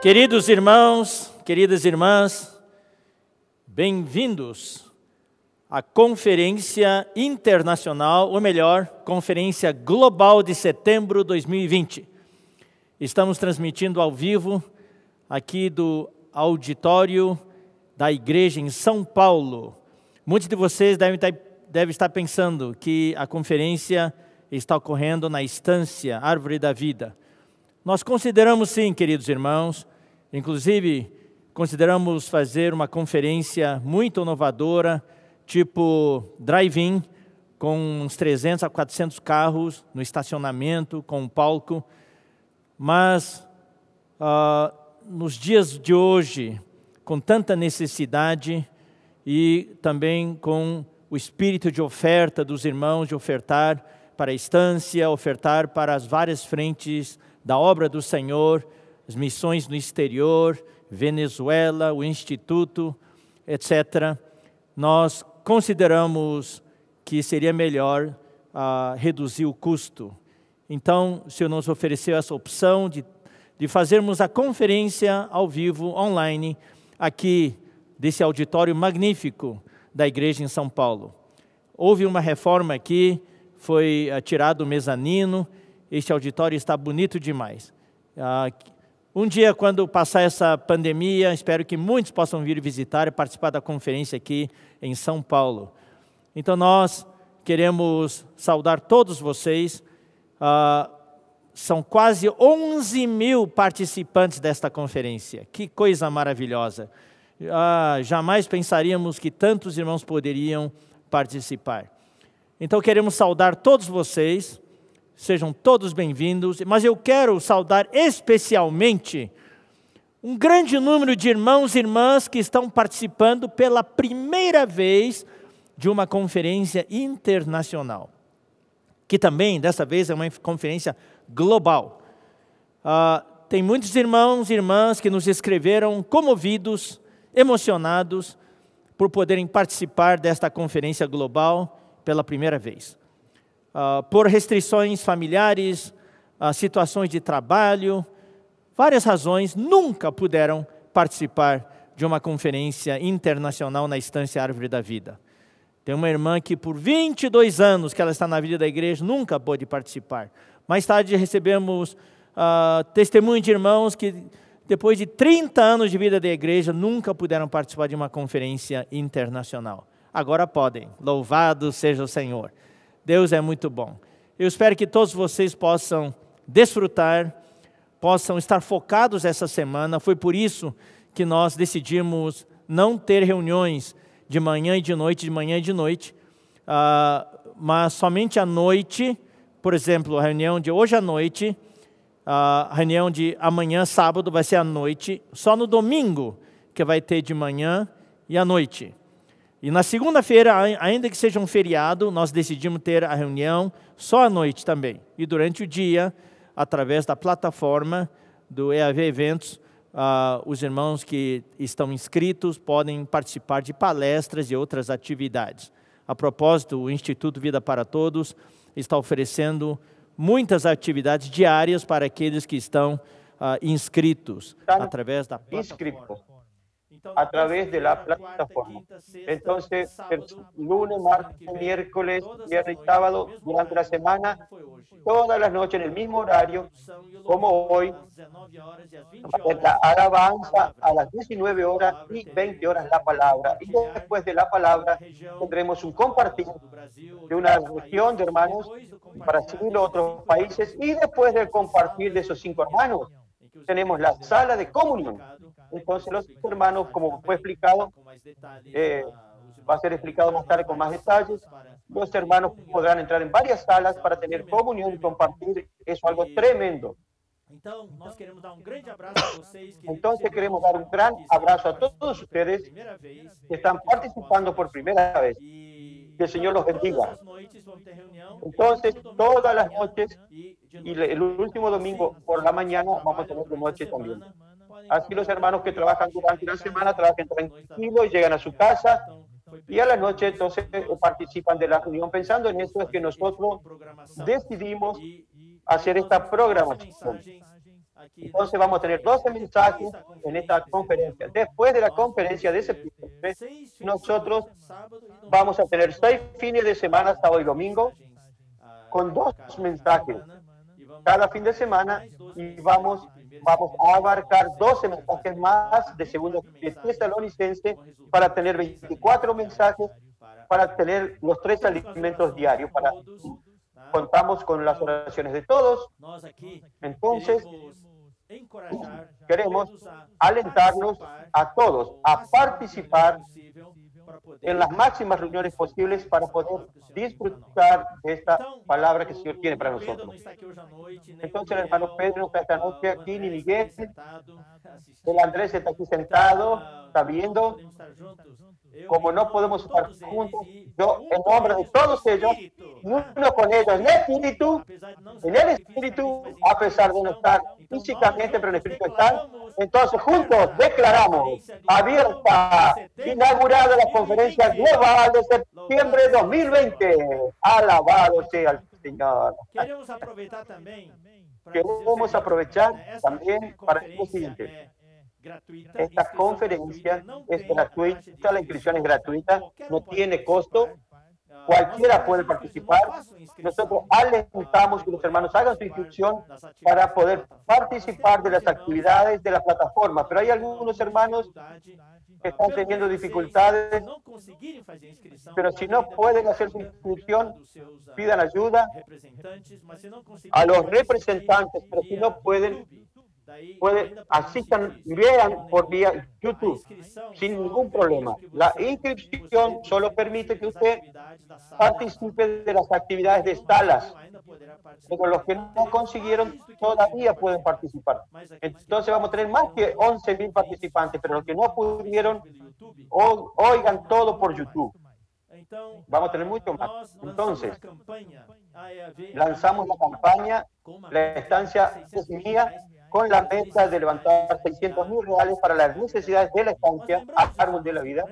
Queridos irmãos, queridas irmãs, bem-vindos à Conferência Internacional, ou melhor, Conferência Global de Setembro de 2020. Estamos transmitindo ao vivo aqui do auditório da igreja em São Paulo. Muitos de vocês devem estar pensando que a conferência está ocorrendo na Estância Árvore da Vida. Nós consideramos sim, queridos irmãos, inclusive consideramos fazer uma conferência muito inovadora, tipo drive-in, com uns 300 a 400 carros no estacionamento, com um palco. Mas nos dias de hoje, com tanta necessidade e também com o espírito de oferta dos irmãos, de ofertar para a estância, ofertar para as várias frentes da obra do Senhor, as missões no exterior, Venezuela, o Instituto, etc., nós consideramos que seria melhor reduzir o custo. Então, o Senhor nos ofereceu essa opção de fazermos a conferência ao vivo, online, aqui, desse auditório magnífico da igreja em São Paulo. Houve uma reforma aqui, foi tirado o mezanino, este auditório está bonito demais. Um dia, quando passar essa pandemia, espero que muitos possam vir visitar e participar da conferência aqui em São Paulo. Então, nós queremos saudar todos vocês. São quase 11 mil participantes desta conferência. Que coisa maravilhosa. Jamais pensaríamos que tantos irmãos poderiam participar. Então, queremos saudar todos vocês. Sejam todos bem-vindos, mas eu quero saudar especialmente um grande número de irmãos e irmãs que estão participando pela primeira vez de uma conferência internacional, que também, dessa vez, é uma conferência global. Tem muitos irmãos e irmãs que nos escreveram comovidos, emocionados, por poderem participar desta conferência global pela primeira vez. Por restrições familiares, situações de trabalho, várias razões, nunca puderam participar de uma conferência internacional na Estância Árvore da Vida. Tem uma irmã que por 22 anos que ela está na vida da igreja, nunca pôde participar. Mais tarde recebemos testemunho de irmãos que depois de 30 anos de vida da igreja, nunca puderam participar de uma conferência internacional. Agora podem, louvado seja o Senhor. Deus é muito bom. Eu espero que todos vocês possam desfrutar, possam estar focados essa semana. Foi por isso que nós decidimos não ter reuniões de manhã e de noite, mas somente à noite. Por exemplo, a reunião de hoje à noite, a reunião de amanhã, sábado, vai ser à noite. Só no domingo que vai ter de manhã e à noite. E na segunda-feira, ainda que seja um feriado, nós decidimos ter a reunião só à noite também. E durante o dia, através da plataforma do EAV Eventos, os irmãos que estão inscritos podem participar de palestras e outras atividades. A propósito, o Instituto Vida para Todos está oferecendo muitas atividades diárias para aqueles que estão inscritos através da plataforma. A través de la plataforma. Entonces, lunes, martes, miércoles, viernes y sábado, durante la semana, todas las noches en el mismo horario, como hoy, la alabanza a las 19 horas y 20 horas la palabra. Y después de la palabra tendremos un compartir de una región de hermanos, Brasil y otros países, y después del compartir de esos 5 hermanos, tenemos la sala de comunión. Entonces los hermanos, como fue explicado, va a ser explicado más tarde con más detalles, los hermanos podrán entrar en varias salas para tener comunión y compartir. Eso es algo tremendo. Entonces queremos dar un gran abrazo a todos ustedes que están participando por primera vez. Que el Señor los bendiga. Entonces, todas las noches y el último domingo por la mañana vamos a tener de noche también. Así los hermanos que trabajan durante la semana trabajan tranquilos y llegan a su casa y a la noche entonces participan de la reunión. Pensando en esto es que nosotros decidimos hacer esta programación. Entonces vamos a tener 12 mensajes en esta conferencia. Después de la conferencia de septiembre, nosotros vamos a tener 6 fines de semana, sábado y domingo, con 2 mensajes cada fin de semana, y vamos a abarcar 12 mensajes más de segundo de Tesalonicense para tener 24 mensajes, para tener los 3 alimentos diarios. Contamos con las oraciones de todos. Entonces, queremos alentarlos a todos a participar en las máximas reuniones posibles para poder disfrutar de esta palabra que el Señor tiene para nosotros. Entonces el hermano Pedro no está esta noche aquí, ni Miguel. El Andrés está aquí sentado, está viendo. Como no podemos estar juntos, yo en nombre de todos ellos, uno con ellos en el Espíritu, a pesar de no estar físicamente, pero en el Espíritu están. Entonces juntos declaramos abierta, inaugurada la conferencia global de septiembre de 2020. Alabado sea el Señor. Queremos aprovechar también para lo siguiente. Esta conferencia es gratuita, la inscripción es gratuita, no tiene costo, cualquiera puede participar. Nosotros alentamos que los hermanos hagan su inscripción para poder participar de las actividades de la plataforma, pero hay algunos hermanos que están teniendo dificultades, pero si no pueden hacer su inscripción, pidan ayuda a los representantes, pero si no pueden, asistan, vean por vía YouTube, sin ningún problema. La inscripción solo permite que usted participe de las actividades de salas, pero los que no consiguieron todavía pueden participar. Entonces vamos a tener más que 11.000 participantes, pero los que no pudieron, oigan todo por YouTube. Vamos a tener mucho más. Entonces, lanzamos la campaña, la estancia es mía, con la meta de levantar 600.000 reales para las necesidades de la estancia, árbol de la vida.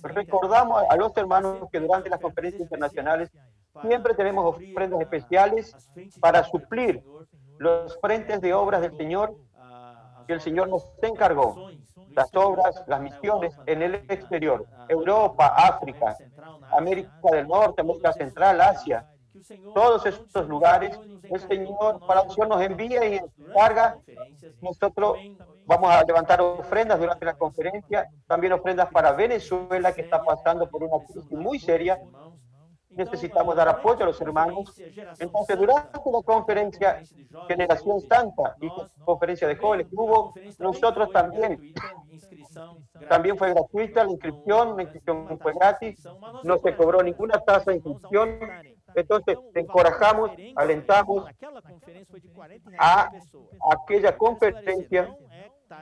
Recordamos a los hermanos que durante las conferencias internacionales siempre tenemos ofrendas especiales para suplir los frentes de obras del Señor que el Señor nos encargó. Las obras, las misiones en el exterior, Europa, África, América del Norte, América Central, Asia. Todos estos lugares, el Señor nos envía y encarga. Nosotros vamos a levantar ofrendas durante la conferencia, también ofrendas para Venezuela, que está pasando por una crisis muy seria. Necesitamos dar apoyo a los hermanos. Entonces, durante la conferencia Generación Santa y conferencia de jóvenes que hubo, nosotros también fue gratuita la inscripción fue gratis, no se cobró ninguna tasa de inscripción. Entonces, encorajamos, alentamos a aquella conferencia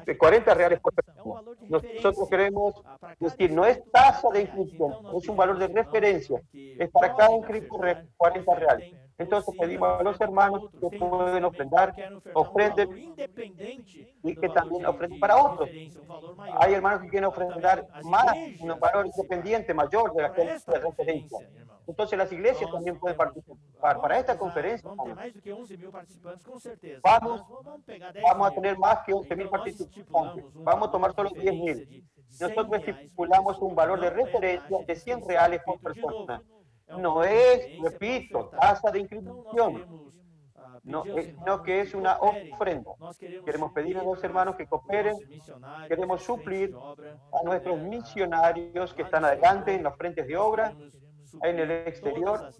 de 40 reales por persona. Nosotros queremos decir, no es tasa de inscripción, es un valor de referencia. Es para cada inscrito 40 reales. Entonces pedimos a los hermanos que pueden ofrendar, ofrenden y que también ofrenden para otros. Hay hermanos que quieren ofrendar más, un valor independiente mayor de la que es de referencia. Entonces las iglesias también pueden participar. Para esta conferencia vamos a tener más que 11.000 participantes. Vamos a tomar solo 10.000. Nosotros estipulamos un valor de referencia de 100 reales por persona. No es, repito, tasa de inscripción, no que es una ofrenda. Queremos pedir a los hermanos que cooperen, queremos suplir a nuestros misionarios que están adelante en los frentes de obra, en el exterior.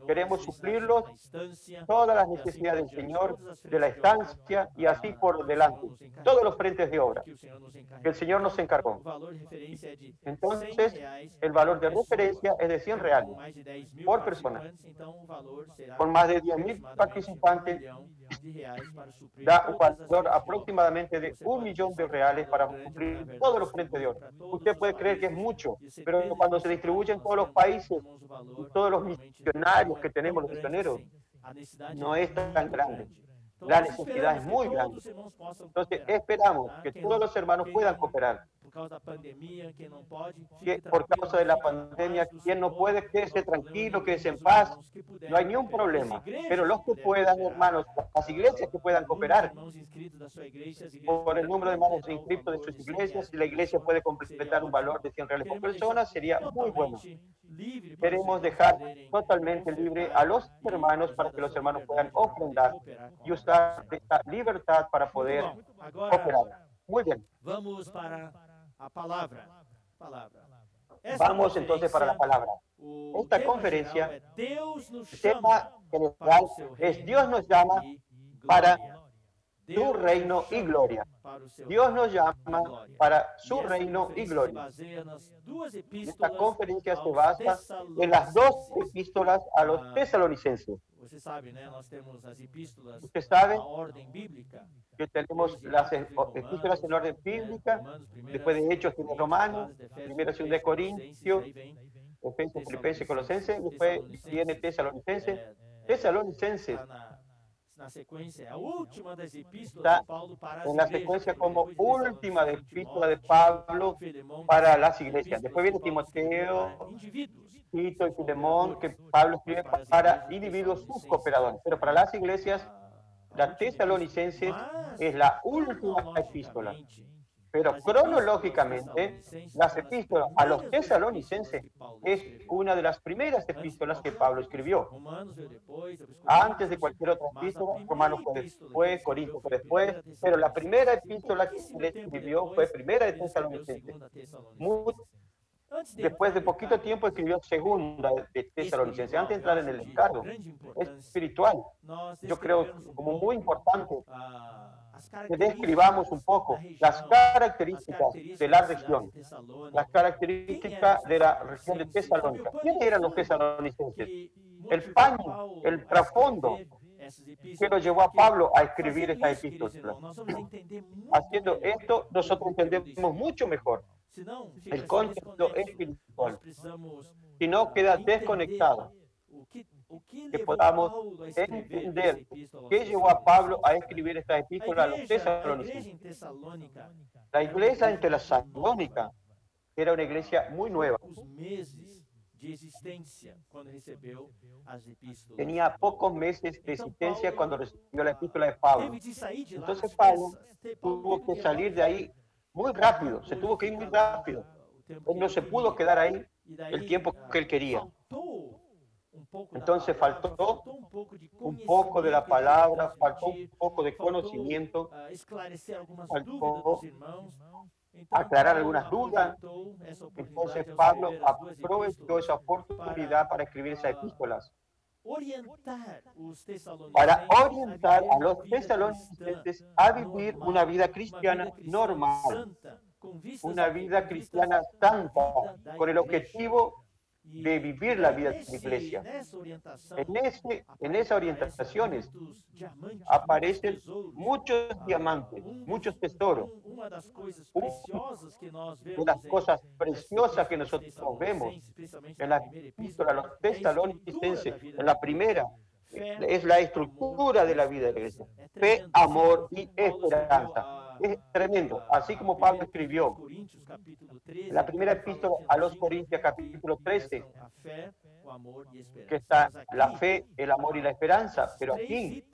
Queremos suplirlos todas las necesidades del Señor, de la estancia y así por delante, todos los frentes de obra que el Señor nos encargó. Entonces, el valor de referencia es de 100 reales por persona. Con más de 10.000 participantes, da un valor aproximadamente de 1 millón de reales para cumplir todos los frentes de obra. Usted puede creer que es mucho, pero cuando se distribuyen todos los países, todos los misionarios que tenemos, los misioneros, no es tan grande. la necesidad es muy grande. Entonces, esperamos que todos los hermanos puedan cooperar. Que por causa de la pandemia, quien no puede, quédese tranquilo, quédese en paz, no hay ningún problema. Pero los que puedan, hermanos, las iglesias que puedan cooperar, por el número de hermanos inscritos de sus iglesias, si la iglesia puede completar un valor de 100 reales por persona, sería muy bueno. Queremos dejar totalmente libre a los hermanos para que los hermanos puedan ofrendar y usar esta libertad para poder operar. Muy bien. Vamos para a palavra. Vamos entonces para la palabra. Esta conferencia, el tema general es Dios nos llama para su reino y gloria. Dios nos llama para su reino y gloria. Esta conferencia se basa en las dos epístolas a los tesalonicenses. Usted sabe que tenemos las epístolas en orden bíblica, después de Hechos tiene Romanos, primero y de Corintios, Efesios, Filipenses, Colosenses, después viene Tesalonicenses. Tesalonicenses está en la secuencia como última epístola de Pablo para las iglesias. Después viene Timoteo, Tito y Filemón, que Pablo escribe para individuos subcooperadores. Pero para las iglesias, la Tesalonicenses es la última epístola. Pero cronológicamente, las epístolas a los tesalonicenses es una de las primeras epístolas que Pablo escribió. Antes de cualquier otra epístola, Romanos fue después, Corintios fue después, pero la primera epístola que le escribió fue primera de Tesalonicenses. Después de poquito tiempo escribió segunda de Tesalonicenses, antes de entrar en el encargo. Es espiritual. Yo creo como muy importante que describamos un poco las características de la región, las características de la región de Tesalónica. ¿Quiénes eran los tesalonicenses? El paño, el trasfondo que lo llevó a Pablo a escribir esta epístola. Haciendo esto, nosotros entendemos mucho mejor el contexto espiritual. Si no queda desconectado, que podamos entender qué llevó a Pablo a escribir esta epístola a los tesalonicenses. La iglesia en Tesalónica era una iglesia muy nueva. Tenía pocos meses de existencia cuando recibió la epístola de Pablo. Entonces Pablo tuvo que salir de ahí muy rápido, se tuvo que ir muy rápido. Él no se pudo quedar ahí el tiempo que él quería. Entonces faltó un poco de la palabra, faltó un poco de conocimiento, faltó aclarar algunas dudas. Entonces Pablo aprovechó esa oportunidad para escribir esas epístolas, para orientar a los tesalonicenses a vivir una vida cristiana normal, una vida cristiana santa, con el objetivo de vivir la vida de la iglesia. En esas orientaciones aparecen muchos diamantes, muchos tesoros. Una de las cosas preciosas que nosotros vemos en la epístola a los tesalonicenses, en la primera, es la estructura de la vida de la iglesia. Fe, amor y esperanza. Es tremendo. Así como Pablo escribió en la primera epístola a los Corintios, capítulo 13, que está la fe, el amor y la esperanza. Pero aquí,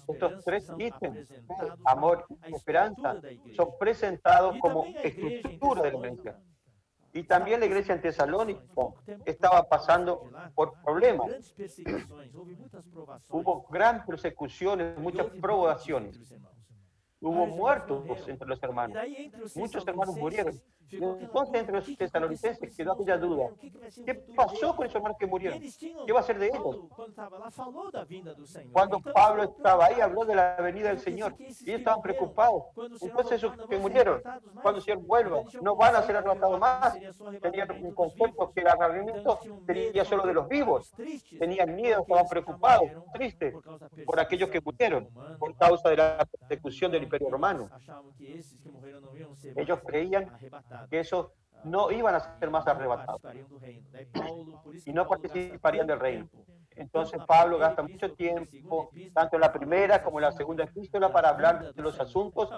estos tres ítems, fe, amor y esperanza, son presentados como estructura de la iglesia. Y también la iglesia en Tesalónica estaba pasando por problemas. Hubo gran persecuciones, muchas probaciones. Hubo muertos entre los hermanos. Muchos hermanos murieron. Entonces, entre los tesalonicenses quedó aquella duda. ¿Qué pasó con esos hermanos que murieron? ¿Qué va a ser de ellos? Cuando Pablo estaba ahí, habló de la venida del Señor. Y ellos estaban preocupados. Entonces, esos que murieron, cuando el Señor vuelva, no van a ser arrebatados más. Tenían un concepto que el arrebatamiento sería solo de los vivos. Tenían miedo, estaban preocupados, tristes por aquellos que murieron por causa de la persecución del Imperio Romano. Ellos creían que esos no iban a ser más arrebatados y no participarían del reino. Entonces Pablo gasta mucho tiempo, tanto en la primera como en la segunda epístola, para hablar de los asuntos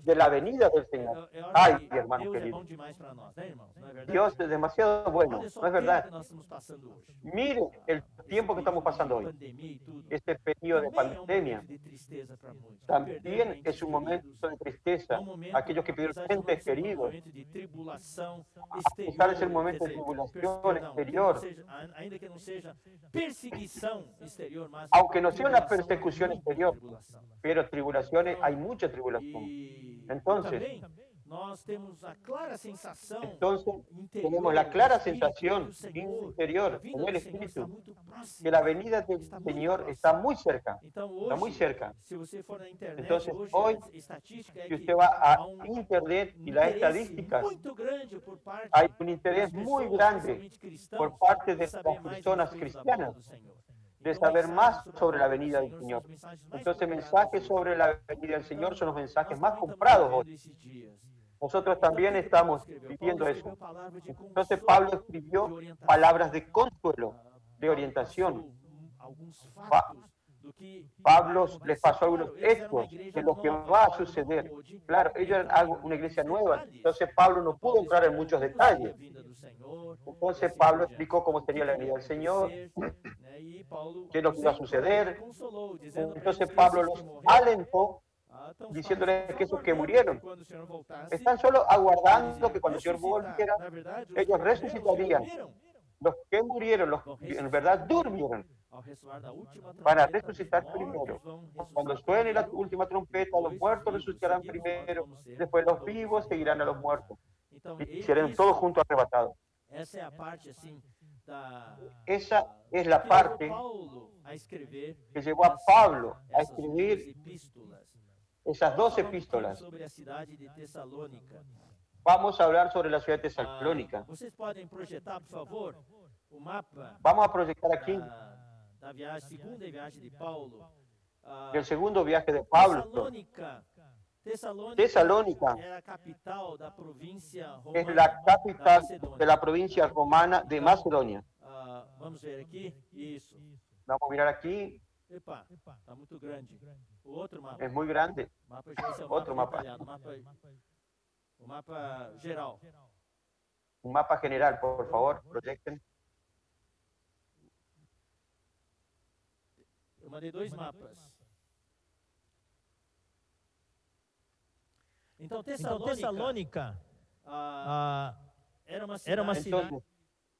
de la venida del Señor. Ay, mi hermano querido, Dios es demasiado bueno, ¿no es verdad? Mire el tiempo que estamos pasando hoy, este periodo de pandemia. También es un momento de tristeza. Aquellos que pidieron entes queridos, a pesar de ser un momento de tribulación exterior, aunque no sea una persecución exterior, pero tribulaciones, hay mucha tribulación. Entonces tenemos la clara sensación interior en el Espíritu que la venida del Señor está muy cerca, está muy cerca. Entonces hoy, si usted va a Internet y las estadísticas, hay un interés muy grande por parte de las personas cristianas de saber más sobre la venida del Señor. Entonces mensajes sobre la venida del Señor son los mensajes más comprados hoy. Nosotros también estamos viviendo eso. Entonces Pablo escribió palabras de consuelo, de orientación. Pablo les pasó algunos hechos de lo que va a suceder. Claro, ellos eran una iglesia nueva, entonces Pablo no pudo entrar en muchos detalles. Entonces Pablo explicó cómo sería la venida del Señor, qué es lo que iba a suceder. Entonces Pablo los alentó, diciéndoles que esos que murieron están solo aguardando que cuando el Señor volviera, ellos resucitarían. Los que murieron, los que en verdad durmieron, van a resucitar primero. Cuando suene la última trompeta, los muertos resucitarán primero, después los vivos seguirán a los muertos y serán todos juntos arrebatados. Esa es la parte que llevó a Pablo a escribir esas 2 epístolas. Vamos a hablar sobre la ciudad de Tesalónica. Vamos a proyectar aquí el segundo viaje de Pablo. Tesalónica es la capital de la provincia romana de Macedonia. Vamos ver aqui, isso. Vamos a mirar aquí. Epa, está muito grande. O outro mapa. Es muy grande. Otro mapa. O mapa geral. Un mapa general, por favor, proyecten. Eu mandei 2 mapas. Então, Tessalônica era uma cidade. Entonces,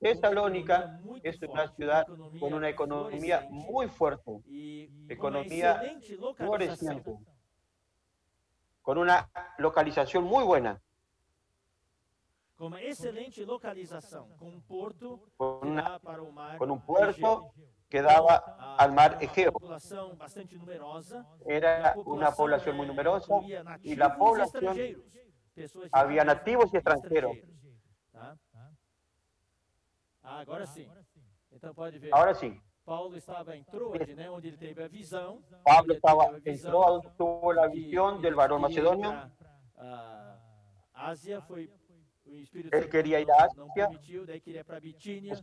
Tesalónica es una ciudad con una economía muy fuerte, economía floreciente, con una localización muy buena. Com uma excelente localização, com um porto con un puerto que daba al mar Egeo. Era una población muy numerosa y la población había nativos y extranjeros. Agora sim. Então pode ver. Ahora sí. Paulo estava em Troade, né, onde ele teve a visão. Pablo entró, tuvo la visión del varón macedonio. Ásia foi o Espírito Él quería ir a Asia. Não permitiu, daí queria para Bitínia.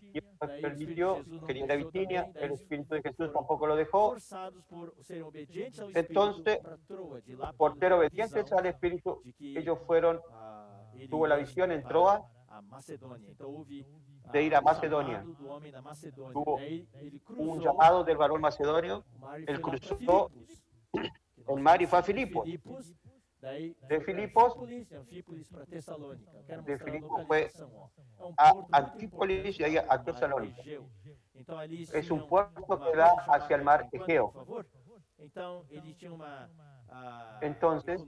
Permitió, quería ir a Bitinia. El Espíritu de Jesús tampoco lo dejó. Forçados por serem obedientes ao Espírito Entonces, para Troade, lá por ser obedientes al Espíritu, ellos fueron, tuvo la visión en Troa a Macedônia. Então houve de ir a Macedonia. do homem da Macedônia. Tuvo Daí ele un llamado del varón macedonio. Él cruzó el mar y fue a Filipos. De Filipos, de Filipos fue a Antípolis y ahí a Tesalónica. Es un puerto que da hacia el mar Egeo. Entonces,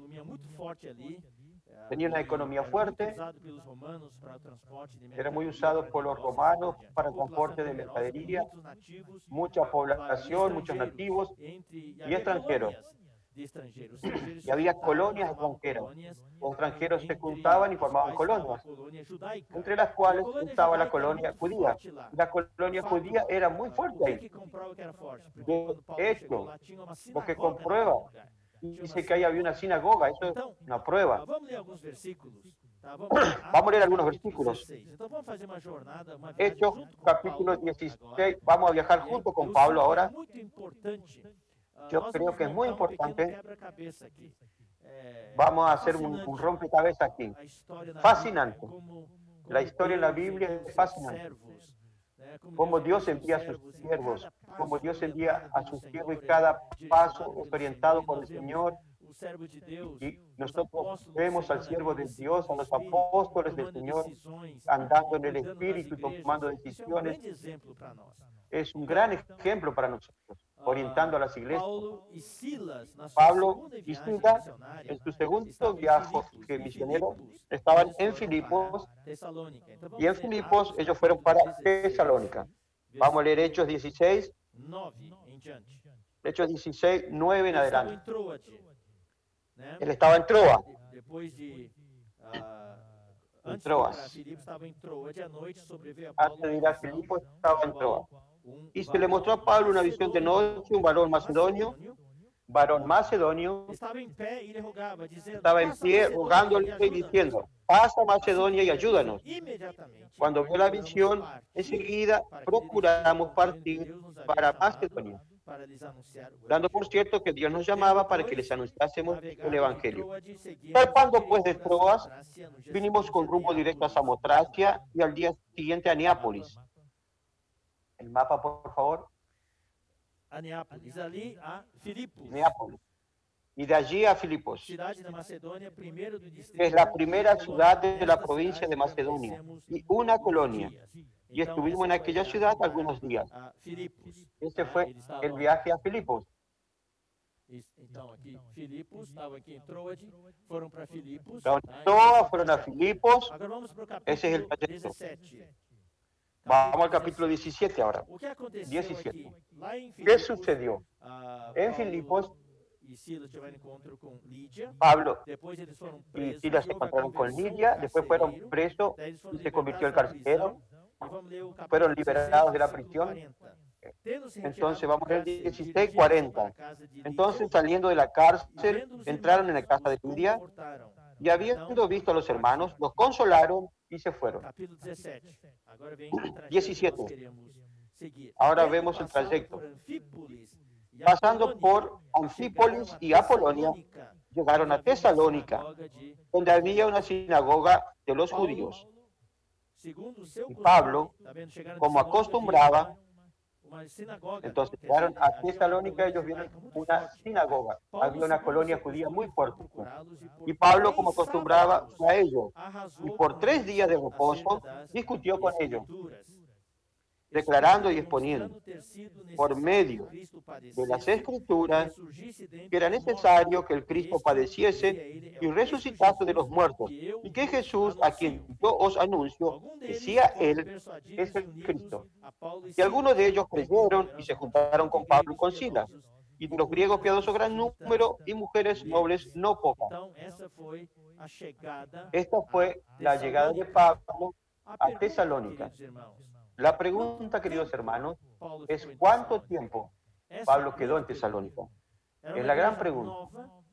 tenía una economía fuerte, era muy usado por los romanos para el transporte de mercadería, mucha población, muchos nativos y extranjeros. Y había colonias extranjeras. Los extranjeros se juntaban y formaban colonias, entre las cuales estaba la colonia judía. La colonia judía era muy fuerte ahí. De hecho, lo que comprueba, dice que ahí había una sinagoga, eso es una prueba. Vamos a leer algunos versículos. Hechos, capítulo 16. Vamos a viajar junto con Pablo ahora. Yo creo que es muy importante. Vamos a hacer un rompecabezas aquí. Fascinante. La historia en la Biblia es fascinante. Como Dios envía a sus siervos, como Dios envía a sus siervos y cada paso es orientado por el Señor. Y nosotros vemos al siervo de Dios, a los apóstoles del Señor, andando en el Espíritu y tomando decisiones. Es un gran ejemplo para nosotros, orientando a las iglesias. Pablo y Silas, en su segundo viaje misionero, estaban en Filipos, y en Filipos ellos fueron para Tesalónica. Vamos a leer Hechos 16, Hechos 16, 9 en adelante. Él estaba en Troas. En Troas. Antes de ir a Filipos, estaba en Troas. Y se le mostró a Pablo una visión de noche, un varón macedonio, estaba en pie rogándole y diciendo: pasa a Macedonia y ayúdanos. Cuando vio la visión, enseguida procuramos partir para Macedonia, dando por cierto que Dios nos llamaba para que les anunciásemos el Evangelio. Zarpando pues de Troas, vinimos con rumbo directo a Samotracia y al día siguiente a Neápolis. El mapa, por favor. A Neápolis, ali a Filipos. Neápolis. Y de allí a Filipos. Cidade de Macedonia, primeiro do distrito. Es la primera ciudad de la provincia de Macedonia y una colonia. Y estuvimos en aquella ciudad algunos días. Este fue el viaje a Filipos. Então, aqui, Filipos, estava aqui em Troade, foram para Filipos. Fueron a Filipos. Agora vamos para o Ese es capítulo el trayecto. 17. Vamos al capítulo 17 ahora. O que aconteceu 17. aqui? Lá em ¿Qué Filipos, sucedió? En Filipos, e Silas tiveram encontro com Lídia. Pablo Depois eles foram y presos. Silas se encontraron con Lidia, después fueron presos Daí eles foram y se convirtió el libertados da carcelero. prisão. E vamos ler o capítulo Fueron liberados de la 16, prisión. 40. Tendo-se Entonces retirado vamos a leer da cárcere, 16, dirigiram-se 40. para a casa de Lídia. Entonces, saliendo de la cárcel, Havendo os entraron en la irmãos, casa de os Lidia confortaram. y habiendo visto a los hermanos, los consolaron y se fueron. Capítulo 17. Agora vem o trajeto 17. que nós queremos seguir. Ahora Tendo vemos el passado trayecto. por Anfípolis y Pasando Apolonia, por Anfípolis y Apolonia, Tesalónica, llegaron a Tesalónica, sinagoga de donde había una sinagoga de los judíos. segundo o seu Y costume, Pablo, tá vendo? Chegaram a como Tesalónica, acostumbraba, viram uma sinagoga. entonces Quer llegaron dizer, a havia uma Tesalónica, ellos colonia vieron judaica muito una forte. sinagoga, Paulo, había una segundo colonia seu judía costume, muy fuerte. procurá-los por Y Pablo, 3 como acostumbraba sábados, a ellos, arrasou y por com 3 días de eles reposo, acerca das discutió con ellos, Escrituras, declarando y exponiendo demostrando ter sido por necesario medio que Cristo de las padecesse, Escrituras resurgisse dentre que era os mortos, necesario que el Cristo este, padeciese decía ele, é y o resucitase de Cristo los muertos, que eu y que vos Jesús, a anuncio. quien yo os anuncio, Algum que deles sea foram Él, persuadidos es e el unidos Cristo. a Paulo e Y algunos de Silas, ellos creyeron y se juntaron con Pablo y con Silas, y de los griegos piadoso gran número y mujeres nobles no pocas. Então, essa foi a chegada Esta fue a la llegada de Pablo a pergunta, Tesalónica. queridos irmãos, La pregunta, queridos hermanos, Paulo es ficou em ¿cuánto Tessalônica? tiempo Essa Pablo é a quedó en grande Tesalónica? Era Es uma la gran igreja pregunta. nova.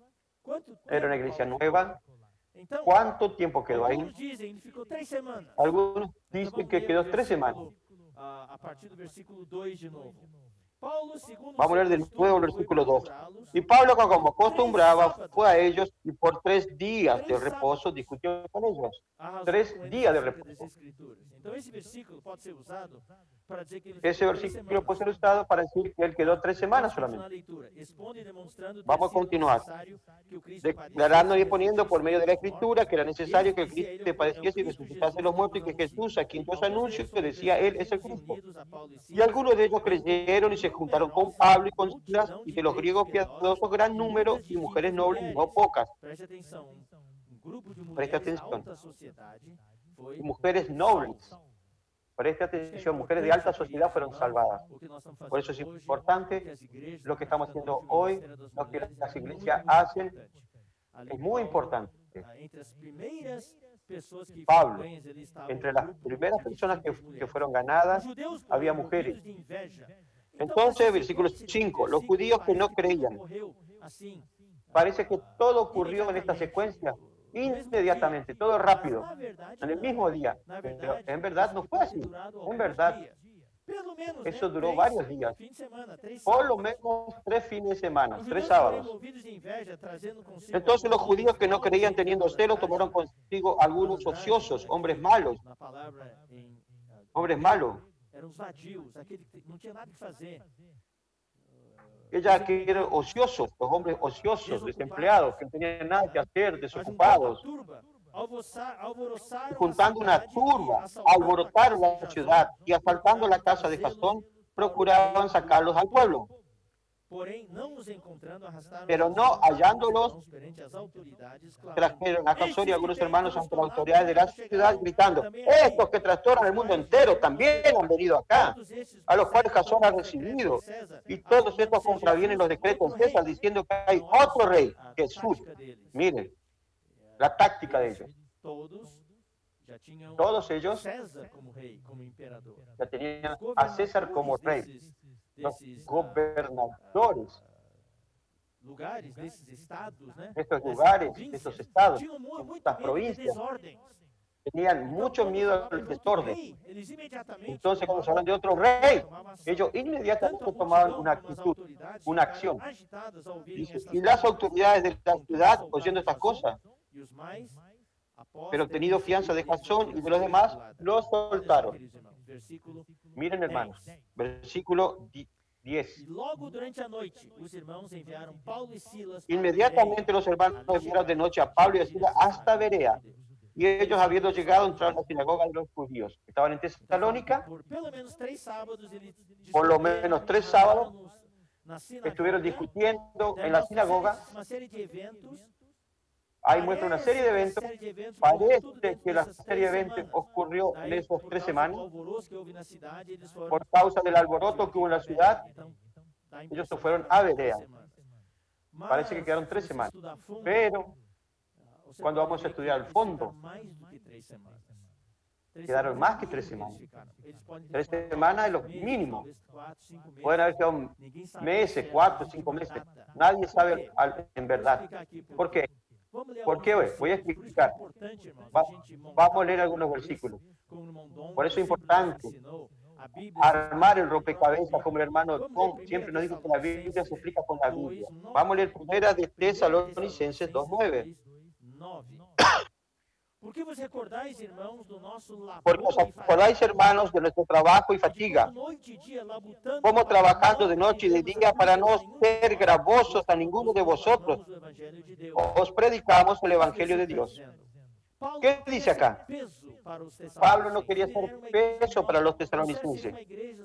Quanto Era una tempo iglesia Paulo nueva. ficou? Então, ¿Cuánto tiempo quedó ahí? alguns dizem ele ficou 3 semanas. Algunos Então, dicen vamos que ler quedó o 3 semanas. versículo, a partir do versículo 2 de novo. Paulo, segundo Vamos a leer de seu nuevo el costume, versículo foi 2. procurá-los. Y Pablo, como acostumbraba, fue a ellos y por 3 días de reposo discutió con ellos. Arrasou 3 com eles días de acerca das reposo. Escrituras. Então, esse versículo pode ser usado para dizer que ele Ese ficou 3 versículo puede ser semanas. usado para decir que él quedó 3 semanas Vamos continuar solamente. a leitura. Expone demonstrando ter Vamos a sido continuar. necessário que o Cristo Declarando y padecesse, exponiendo por medio de la Escritura que era necesario que el Ele dizia, Cristo ele padeciese y é o Cristo resucitase de Jesus, los muertos y que que vos Jesús, a quien Dios Alguns anunció, deles que foram decía Él es el persuadidos Cristo. unidos a Paulo e Y Silas, algunos de ellos creyeron y se juntaron con Pablo y con Silas, y de los griegos piadosos gran número y mujeres nobles no pocas. Preste atenção, grupo de Preste mulheres da atención. alta sociedade foi Y mujeres nobles. Preste atención, mujeres de alta sociedad fueron salvadas. o que nós estamos fazendo Por eso es hoje, importante o que as igrejas lo que estamos estão haciendo fazendo hoy, Ministério das lo que Mulheres, las é iglesias muito hacen, importante. Ali, es muy Paulo, importante. entre as primeiras pessoas que Pablo, foram ganhas, ali estava Entre um las grupo primeras de personas que 5 mulheres. fueron Os ganadas, judeus, había porém, mujeres. movidos de inveja. Entonces, essa versículo sequência de 5, los versículos judíos que no parece que tudo creían. ocorreu assim, Parece que todo ocurrió en esta secuencia inmediatamente, todo rápido, en el mismo día. Pero en verdad no fue así. En verdad, eso duró varios días. Por lo menos 3 fines de semana, 3 sábados. Entonces los judíos que no creían teniendo celos tomaron consigo algunos ociosos, hombres malos. Hombres malos. Ella que eran ociosos, los hombres ociosos, desempleados, que no tenían nada que hacer, desocupados, juntando una turba, alborotaron la ciudad y asaltando la casa de Jasón, procuraban sacarlos al pueblo. Pero no hallándolos, trajeron a Jasón y algunos hermanos ante las autoridades de la ciudad, gritando: estos que trastornan el mundo entero también han venido acá, a los cuales Jasón ha recibido, y todos estos contravienen los decretos de César, diciendo que hay otro rey, Jesús. Miren la táctica de ellos. Todos ellos ya tenían a César como rey. Los gobernadores de estos lugares, de estos estados, de estas provincias, tenían mucho miedo al desorden. Entonces, cuando se hablan de otro rey, ellos inmediatamente tomaban una actitud, una acción. Y las autoridades de la ciudad, oyendo estas cosas, pero obtenido fianza de Jasón y de los demás, los soltaron. Miren, hermanos, versículo 10. Inmediatamente los hermanos enviaron de noche a Pablo y a Silas hasta Berea, y ellos, habiendo llegado, entraron a la sinagoga de los judíos. Estaban en Tesalónica. Por lo menos 3 sábados estuvieron discutiendo en la sinagoga. Ahí muestra una serie de eventos. Parece que la serie de eventos ocurrió en esas 3 semanas. Por causa del alboroto que hubo en la ciudad, ellos se fueron a Berea. Parece que quedaron 3 semanas. Pero cuando vamos a estudiar al fondo, quedaron más que 3 semanas. 3 semanas es lo mínimo. Pueden haber quedado meses, 4, 5 meses. Nadie sabe en verdad. ¿Por qué? ¿Por qué? Voy a explicar. Vamos a leer algunos versículos. Por eso es importante armar el rompecabezas, como el hermano Tom siempre nos dijo que la Biblia se explica con la Biblia. Vamos a leer primera de Tesalonicenses 2:9. Porque os acordáis, hermanos, de nuestro trabajo y fatiga, como trabajando de noche y de día para no ser gravosos a ninguno de vosotros, os predicamos el Evangelio de Dios. ¿Qué dice acá? Pablo no quería ser peso para los tesalonicenses.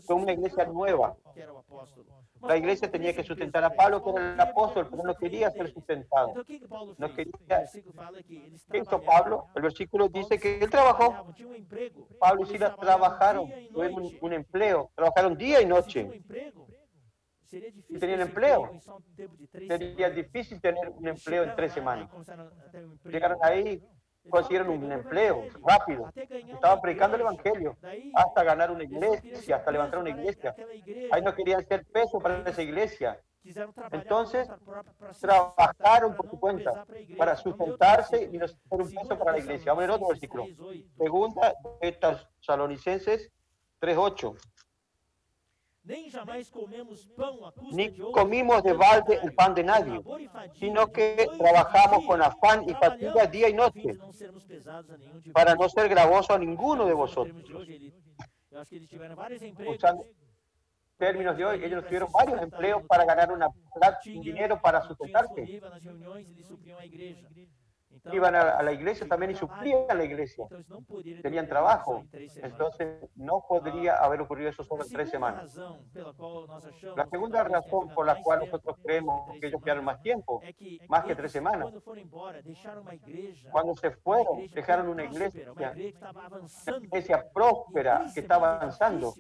Fue una iglesia nueva. La iglesia tenía que sustentar a Pablo, que era el apóstol, pero no quería ser sustentado. No quería. ¿Qué hizo Pablo? El versículo dice que él trabajó. Pablo y Silas trabajaron, tuvieron un empleo, trabajaron día y noche. Y tenían empleo. Sería difícil tener un empleo en 3 semanas. Llegaron ahí, consiguieron un empleo rápido. Estaban predicando el Evangelio hasta ganar una iglesia, hasta levantar una iglesia. Ahí no querían ser peso para esa iglesia. Entonces trabajaron por su cuenta para sustentarse y no ser un peso para la iglesia. Vamos a ver otro versículo. Segunda de Tesalonicenses 3:8. Ni comimos de balde el pan de nadie, sino que trabajamos con afán y fatiga día y noche, para no ser gravoso a ninguno de vosotros. Usando términos de hoy, ellos tuvieron varios empleos para ganar un dinero para sustentarse. Iban a la iglesia también y suplían a la iglesia. Tenían trabajo. Entonces no podría haber ocurrido eso solo en 3 semanas. La segunda razón por la cual nosotros creemos que ellos quedaron más tiempo, más que 3 semanas, cuando se fueron, dejaron una iglesia próspera que estaba avanzando.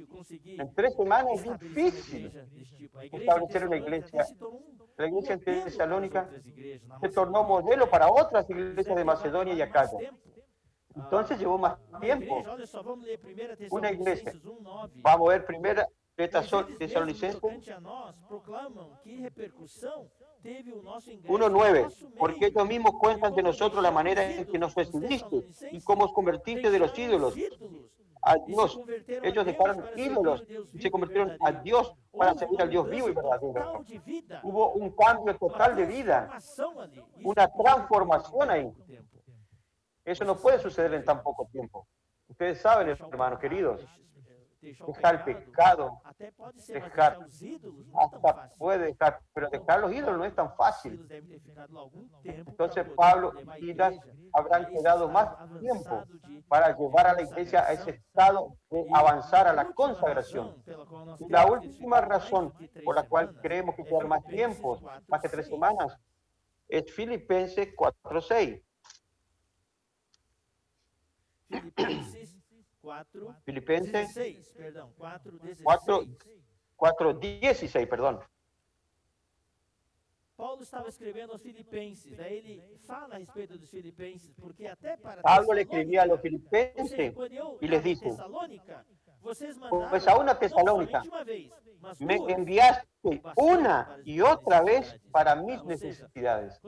En 3 semanas es difícil establecer una iglesia. La iglesia en Tesalónica se tornó modelo para otras iglesias de Macedonia y Acaya. Entonces llevó más tiempo. Una iglesia. Vamos a ver primera de Tesalonicenses. 1:9, porque ellos mismos cuentan de nosotros la manera en que nos recibiste y cómo os convertiste de los ídolos a Dios. Ellos dejaron ídolos y se convirtieron a Dios para servir al Dios vivo y verdadero. Hubo un cambio total de vida, una transformación ahí. Eso no puede suceder en tan poco tiempo. Ustedes saben, hermanos queridos, dejar el pecado, dejar, hasta puede dejar, pero dejar los ídolos no es tan fácil. Entonces Pablo y Silas habrán quedado más tiempo para llevar a la iglesia a ese estado de avanzar a la consagración. Y la última razón por la cual creemos que quedan más tiempos, más que 3 semanas, es Filipenses 4:6. Filipenses 4:16, perdón. Paulo estava escrevendo aos Filipenses, daí ele fala a respeito dos Filipenses, porque até para Pablo le escribía a los filipenses y les dice, pues a una Tesalónica me enviaste una y otra vez para mis necesidades.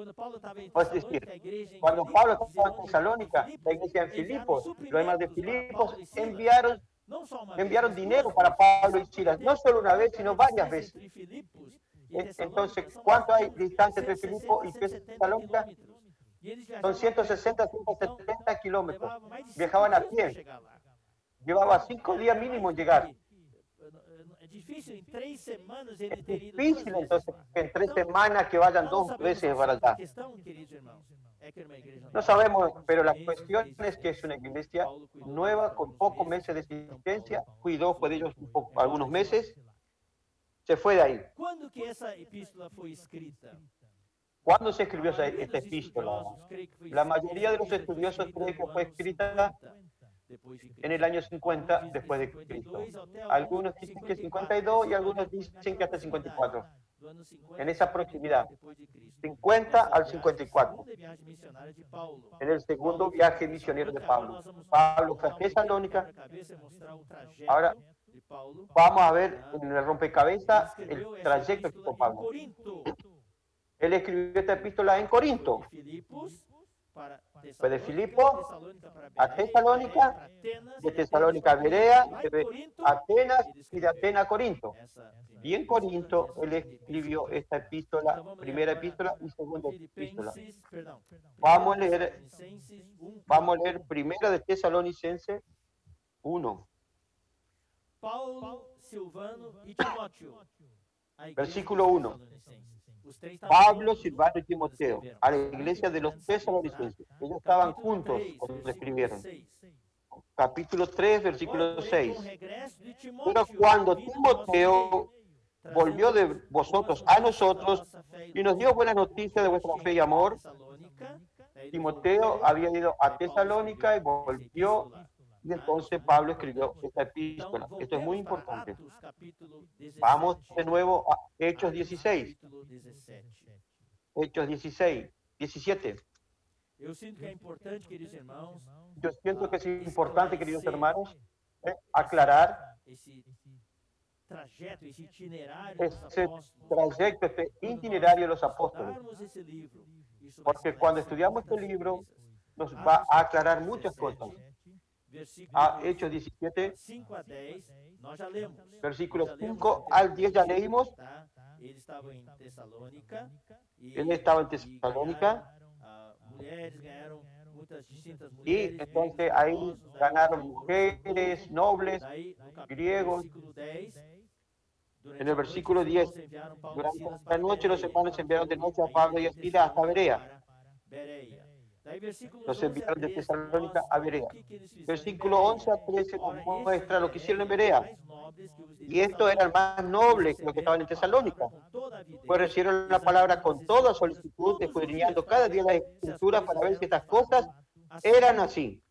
Es decir, cuando Pablo estaba en Tesalónica, la iglesia en Filipos, los demás de Filipos enviaron dinero para Pablo y Silas, no solo una vez, sino varias veces. Entonces, ¿cuánto hay distancia entre Filipos y Tesalónica? Son 160, 170 kilómetros. Viajaban a pie. Llevaba 5 días mínimo en llegar. Es difícil entonces en 3 semanas que vayan 2 veces para allá. No sabemos, pero la cuestión es que es una iglesia nueva con pocos meses de existencia. Cuidó de ellos algunos meses. Se fue de ahí. ¿Cuándo que esa epístola fue escrita? ¿Cuándo se escribió esta epístola? La mayoría de los estudiosos creen que fue escrita en el año 50 después de Cristo. Algunos dicen que 52 y algunos dicen que hasta 54. En esa proximidad, 50 al 54. En el segundo viaje misionero de Pablo. Pablo fue a Tesalónica. Ahora vamos a ver en el rompecabezas el trayecto que hizo Pablo. Él escribió esta epístola en Corinto. Fue de Filipo a Tesalónica, de Tesalónica a Berea, de Atenas y de Atenas a Corinto. Y en Corinto él escribió esta epístola, primera epístola y segunda epístola. Vamos a leer primera de Tesalonicenses 1. Paulo, Silvano y Timoteo. Versículo 1. Pablo, Silvano y Timoteo, a la iglesia de los Tesalonicenses. Ellos estaban juntos cuando escribieron. Capítulo 3, versículo 6. Pero cuando Timoteo volvió de vosotros a nosotros y nos dio buenas noticias de vuestra fe y amor, Timoteo había ido a Tesalónica y volvió. Y entonces Pablo escribió esta epístola. Esto es muy importante. Vamos de nuevo a Hechos 16. Hechos 16, 17. Yo siento que es importante, queridos hermanos, hermanos, aclarar ese trayecto, ese itinerario de los apóstoles. Porque cuando estudiamos este libro, nos va a aclarar muchas cosas. Hechos 17, 5 a 10, nós já lemos. Versículos 5 al 10 ya leímos. Ele estava em Tesalônica. Él estaba en Tesalónica. Mulheres ganharam muitas distintas Y mulheres. entonces ahí ganaron mujeres, nobles, griegos. En el versículo 10, durante la noche los hermanos enviaron de noche a Pablo y a Silas hasta Berea. Los enviaron de Tesalónica a Berea. Versículo 11 a 13 nos muestra lo que hicieron en Berea. Y esto era el más noble que los que estaban en Tesalónica. Pues recibieron la palabra con toda solicitud, escudriñando cada día las escrituras para ver si estas cosas eran así.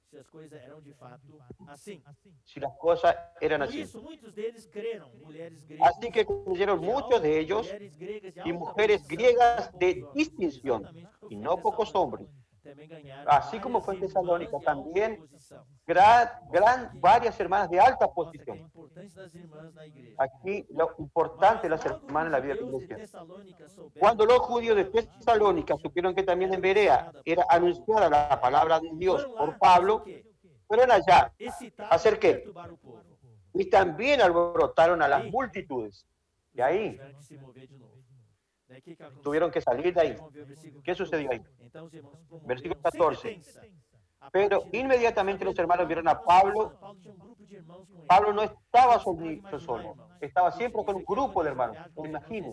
Si las cosas eran así. Así que creyeron muchos de ellos y mujeres griegas de distinción, y no pocos hombres. así como fue en Tesalónica, también varias hermanas de alta posición. Aquí lo importante de las hermanas en la vida de la iglesia. Cuando los judíos de Tesalónica supieron que también en Berea era anunciada la palabra de Dios por Pablo, fueron allá a hacer qué? Y también alborotaron a las multitudes. Y ahí tuvieron que salir de ahí. ¿Qué sucedió ahí? Versículo 14. Pero inmediatamente los hermanos vieron a Pablo. Pablo no estaba solo, estaba siempre con un grupo de hermanos. Me imagino.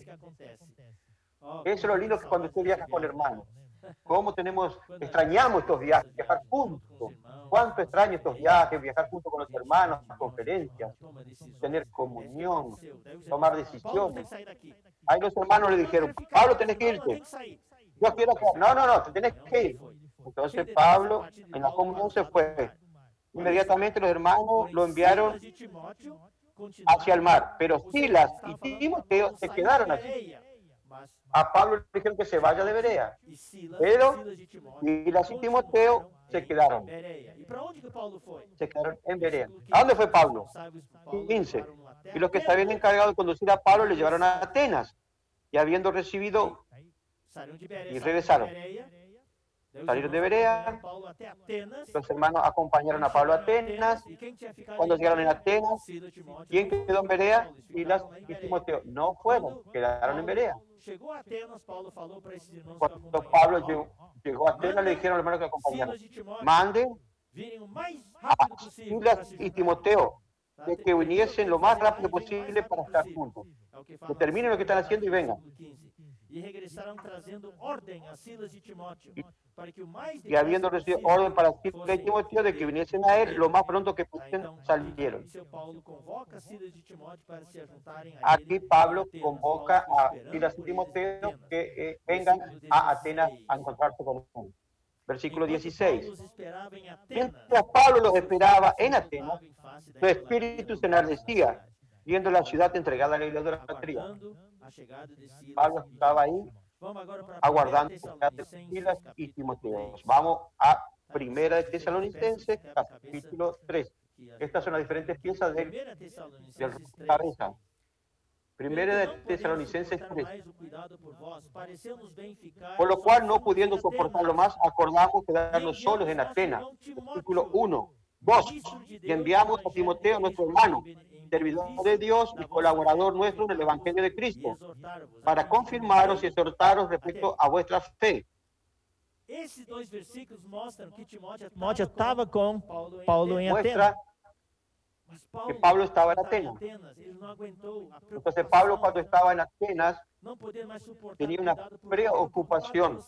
Eso es lo lindo que cuando usted viaja con hermanos. ¿Cómo extrañamos estos viajes, viajar juntos? ¿Cuánto extraño estos viajes, viajar juntos con los hermanos, conferencias, tener comunión, tomar decisiones? Ahí los hermanos le dijeron, Pablo, tenés que irte. Yo quiero que... No, te tenés que ir. Entonces Pablo en la comunión se fue. Inmediatamente los hermanos lo enviaron hacia el mar. Pero Silas y Timoteo se quedaron allí. A Pablo le dijeron que se vaya de Berea. Pero Silas y Timoteo se quedaron. Se quedaron en Berea. ¿A dónde fue Pablo? 15. Y los que se habían encargado de conducir a Pablo le llevaron a Atenas. Y habiendo recibido, y regresaron. Salieron de Berea, los hermanos acompañaron a Pablo a Atenas. Cuando llegaron en Atenas, ¿quién quedó en Berea? Silas y Timoteo. No fueron, quedaron en Berea. Cuando Pablo llegó a Atenas, le dijeron a los hermanos que acompañaron, manden a Silas y Timoteo de que viniesen lo más rápido posible para estar juntos. Que terminen lo que están haciendo y vengan. Y habiendo recibido orden para Silas y Timoteo de que viniesen a él lo más pronto que pudiesen, salieron. Aquí Pablo convoca a Silas y Timoteo que vengan a Atenas a encontrarse con él. Versículo 16. Mientras Pablo los esperaba en Atenas, su espíritu se enardecía, viendo la ciudad entregada a la idolatría. Pablo estaba ahí aguardando a Silas y Timoteo. Vamos a Primera de Tesalonicenses, capítulo 3. Estas son las diferentes piezas del cabeza. Primera de Tesalonicenses 3. Por lo cual, no pudiendo soportarlo más, acordamos quedarnos solos en Atenas. Versículo 1. 2. Y enviamos a Timoteo, nuestro hermano, servidor de Dios y colaborador nuestro en el Evangelio de Cristo, para confirmaros y exhortaros respecto a vuestra fe. Esses dois versículos mostram que Timóteo estava com Paulo em Atenas. Que Pablo estaba en Atenas. Entonces Pablo, cuando estaba en Atenas, tenía una preocupación.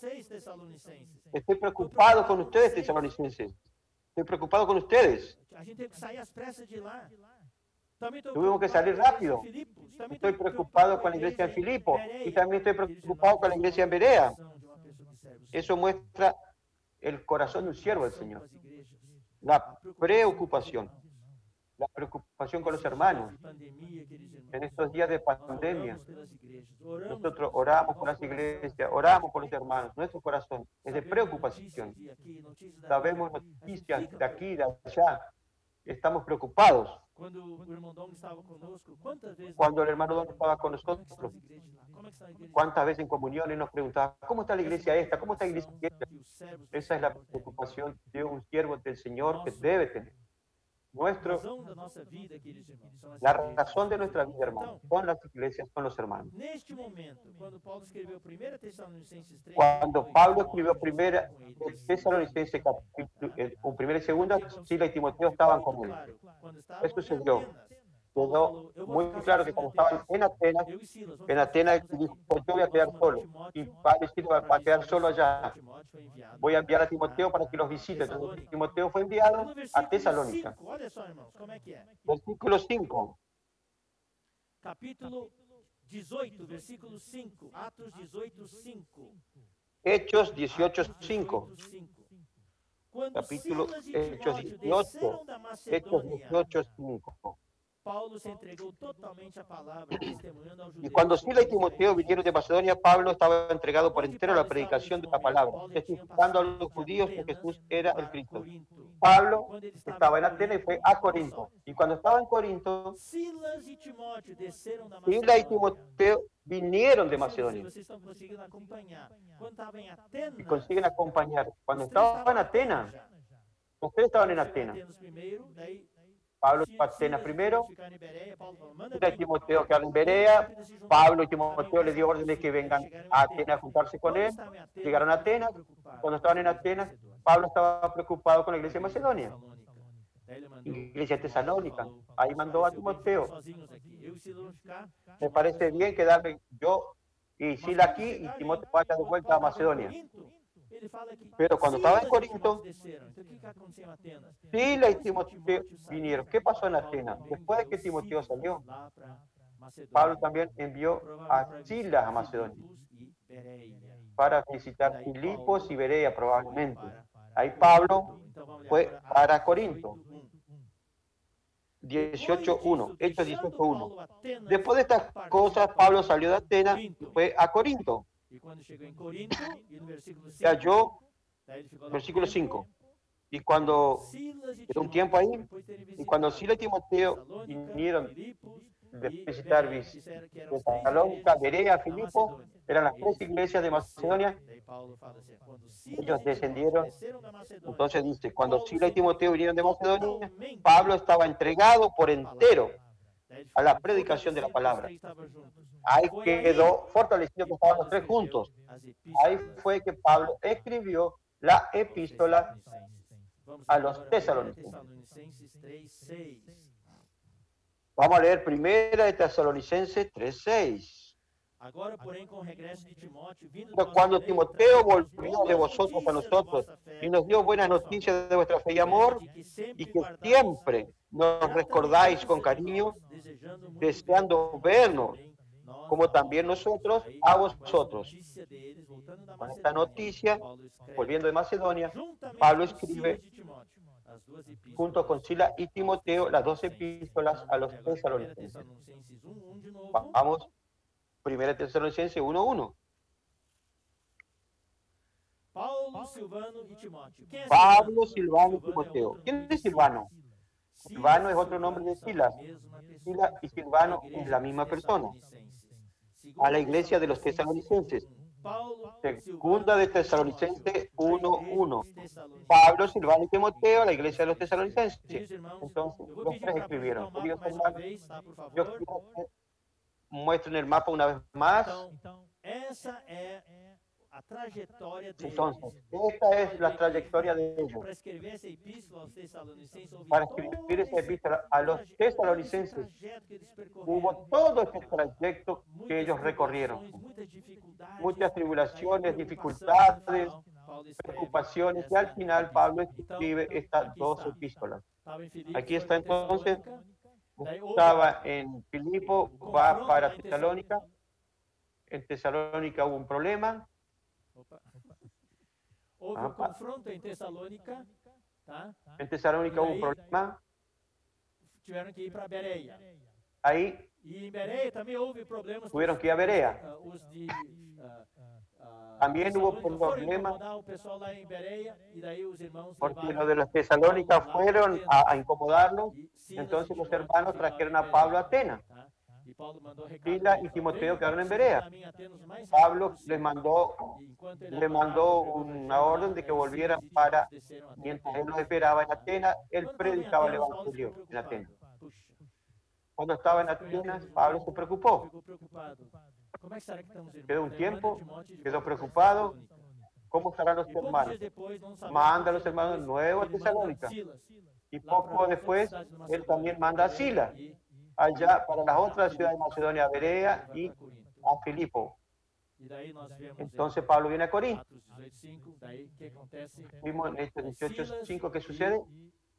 Estoy preocupado con ustedes, tesalonicenses. Estoy preocupado con ustedes. Tuvimos que salir rápido. Estoy preocupado con la iglesia en Filipo y también estoy preocupado con la iglesia en Berea. Eso muestra el corazón de un siervo del Señor. La preocupación con los hermanos. En estos días de pandemia, nosotros oramos por las iglesias, oramos por los hermanos. Nuestro corazón es de preocupación. Sabemos noticias de aquí y de allá. Estamos preocupados. Cuando el hermano Don estaba con nosotros, ¿cuántas veces en comuniones nos preguntaba, ¿cómo está la iglesia esta? ¿Cómo está la iglesia esta? Esa es la preocupación de un siervo del Señor que debe tener. La razón de nuestra vida, hermano, son las iglesias, son los hermanos. Cuando Pablo escribió Primera Tesalonicenses, capítulo 1 y 2, Silas y Timoteo estaban con él. Eso sucedió. Quedó muy claro que cuando estaban en Atenas dijo, yo voy a quedar solo. Y Pablo va a quedar solo allá. Voy a enviar a Timoteo para que los visite. Entonces, Timoteo fue enviado a Tesalónica. Versículo 5. Capítulo 18, versículo 5. Atos 18, 5. Hechos 18, 5. Capítulo Hechos 18, 5. Paulo se entregou totalmente à palavra, testemunhando aos Y judeus. cuando Sila y Timoteo vinieron de Macedonia, Pablo estaba entregado por Onde entero a la Paulo estava predicación nesse de la momento? palabra, Paulo já tinha testificando a passado los de judíos que Atenas Jesús era el para Cristo. Corinto. Pablo Quando ele estaba en em Atenas y fue Corinto, a Corinto. Y cuando estaba en Corinto, Silas e Timóteo desceram da Sila y Macedônia. Timoteo vinieron de Deixa eu ver se Macedonia vocês estão conseguindo acompanhar. Quando estava em y Atenas, consiguen acompañar. Cuando os três estaba estavam en em Atenas Atenas, já. los tres estaban en Paulo chegou a Atenas. Atenas primeiro, daí Pablo fue a Silas Atenas e primero, Timóteo ficaram em Bereia. Paulo falou, manda Sila y vir. Timoteo quedaron en Vem Berea. rápido se juntar. Pablo y Estavam em Timoteo les dio Tesalônica. orden de que Daí vengan chegaram em a Atenas. Atenas a juntarse con Quando él. estavam em Atenas, Llegaron a Paulo ficou Atenas. preocupado Cuando com a estaban en igreja de Atenas, Macedônia. Pablo estaba preocupado con la iglesia de Macedonia, Tessalônica. Daí ele mandou iglesia Timóteo, tesalónica. falou, Ahí mandó a pareceu bem ficar Timoteo. sozinhos aqui. Eu e Silas vamos ficar. Me Timóteo parece vai bien sozinho. quedarme yo y Mas Sila quando aquí y chegaram Timoteo vaya de quando vuelta a Paulo estava em Macedonia. Corinto, ele fala que Pero cuando estaba en Silas e Timóteo Corinto, desceram. Então o que aconteceu em Atenas? Sila y Depois que Timoteo Timóteo saiu, vinieron. ¿Qué pasó en Paulo Atenas? também Después de enviou que Timoteo Silas salió, lá para Pablo Macedônia. también envió Provavelmente a para Silas a visitar Macedonia Filipos e Bereia. para E visitar daí Filipos y Paulo Berea foi probablemente. para Ahí Corinto. Pablo Então vamos ler fue agora para Atos Corinto. 18:1, Hechos 18:1. Después de estas cosas, Pablo salió de Atenas y fue a Corinto. E quando chegou em Corinto, e no versículo 5, Se halló, daí ele ficou lá um versículo tempo, 5. Y cuando Silas e quedó un Timóteo, tiempo ahí, depois de terem y cuando visitado Sila y Timoteo Tessalônica, vinieron Filipos de e visitar Bereia, que eram as três Tesalónica, igrejas Berea, da Filipo, Macedônia. eran las tres Eles iglesias de Macedonia. desceram. Daí Paulo fala assim, quando Silas Ellos e Timóteo descendieron. desceram da Macedônia, Entonces dice, cuando Paulo Sila y se Timoteo entregou vinieron de Macedonia, totalmente Pablo estaba entregado por à entero palavra. Daí ele a la ficou predicación de la fortalecido que os palabra. três estavam juntos. Ahí Foi quedó fortalecido que que estaban Paulo los tres escreveu juntos. as Ahí epístolas fue que Pablo escribió la aos epístola Tessalonicenses. Vamos a ler los agora 1 tesalonicenses. Tessalonicenses 3:6. Vamos a leer primera de Tesalonicenses 3:6. Agora, porém, com o regresso de Timóteo, vindo do Pero nosso cuando meio, Timoteo trazemos volvió de boas vosotros a notícias da nosotros vossa fé y nos dio buenas pessoal, noticias de vuestra fe y amor, de que y sempre que guardais siempre nos gratamente recordáis con lembrança de cariño, nós, desejando muito deseando ver vernos, também nós como a también vós. nosotros Aí, a com essa vosotros. notícia deles, voltando da Con esta Macedônia, noticia, Paulo escreve, volviendo de Macedonia, juntamente Pablo com escribe Silas e Timóteo, as duas epístolas junto con Sila y Timoteo las dos Tessalonicenses. epístolas a los Agora, 1 tesalonicenses. Tessalonicenses 1:1 de novo. Vamos, primera Tesalonicenses 1:1. Paulo, Silvano e Timóteo. Quem é Pablo, Silvano? Silvano y Timoteo. outro ¿Quién nome es Silvano? Silas Silvano e es otro nombre de Silvano Silas. são a mesma pessoa. Sila y Silvano A igreja es la dos misma persona. Tessalonicenses. A la iglesia de los tesalonicenses. Paulo, Segunda de Silvano e Tesalonicenses Timóteo, 1:1. a igreja dos Tessalonicenses. Pablo, Silvano y Timoteo, la iglesia de los tesalonicenses. Queridos irmãos, Entonces, eu vou los pedir tres para projetar escribieron. o mapa Queridos mais uma hermanos, vez, tá, por yo favor? quiero que muestren el mapa una vez más. Então, essa é a trajetória deles. Entonces, esta es la trayectoria de ellos. Para escrever essa epístola aos Tessalonicenses, houve Para todo escribir esa esse epístola a los esse tesalonicenses, trajeto que eles percorreram. hubo todo ese trayecto que Muitas ellos recorrieron. tribulações, muitas dificuldades, Muchas tribulaciones, daí, dificultades, preocupação, Paulo escreve preocupaciones, y essa al final Pablo Então, escribe estas aqui dos está. epístolas. Estava em Filipos, Aquí foi está para entonces, Tessalônica, daí houve estaba en Filipo, va confronto para lá em Tesalónica. En Tesalónica hubo un problema. Opa. Houve Ah, confronto em Tessalônica, tá? En Tesalónica hubo un problema. Tiveram que ir para Bereia. Ahí E em Bereia também houve problemas. tuvieron que ir a Berea. Os de También hubo Tessalônica foram problemas incomodar o pessoal lá em Bereia e daí os irmãos porque levaram los de los Tesalónica fueron a incomodarlos. e Silas Entonces e los Timóteo hermanos ficaram trajeron em a Pablo a Bereia, Atenas. tá? E Paulo mandou recado Sila para y eles, Timoteo "Venham quedaron en para Berea. mim, Atenas, o mais rápido Pablo les possível". mandó, E enquanto ele le mandó aguardava o una orden de que evangelho, volvieran Silas e para, Timóteo desceram até mientras él Atenas. los esperaba en Atenas, él Quando estava em predicaba el Atenas, Paulo Evangelio ficou en Atenas. preocupado. Puxa, Cuando estaba en Atenas, Pablo se preocupó. ficou preocupado. Como é que será que estamos, irmãos? Quedó un Daí tiempo, manda Timóteo de quedó volta para preocupado. Tessalônica. ¿Cómo estarán los E poucos hermanos? dias depois, não sabemos Manda a quanto los hermanos depois, nuevos a ele manda Tesalónica. Silas Y lá para poco as después, outras cidades de él Macedônia, también manda a Bereia Sila e allá para las otras ciudades de Macedonia, Berea vai y para Corinto. a Filipo. E daí nós vemos Entonces Pablo viene a em Corinto. Atos 18:5, daí o que acontece? Vimos en este Silas 18:5 que e sucede.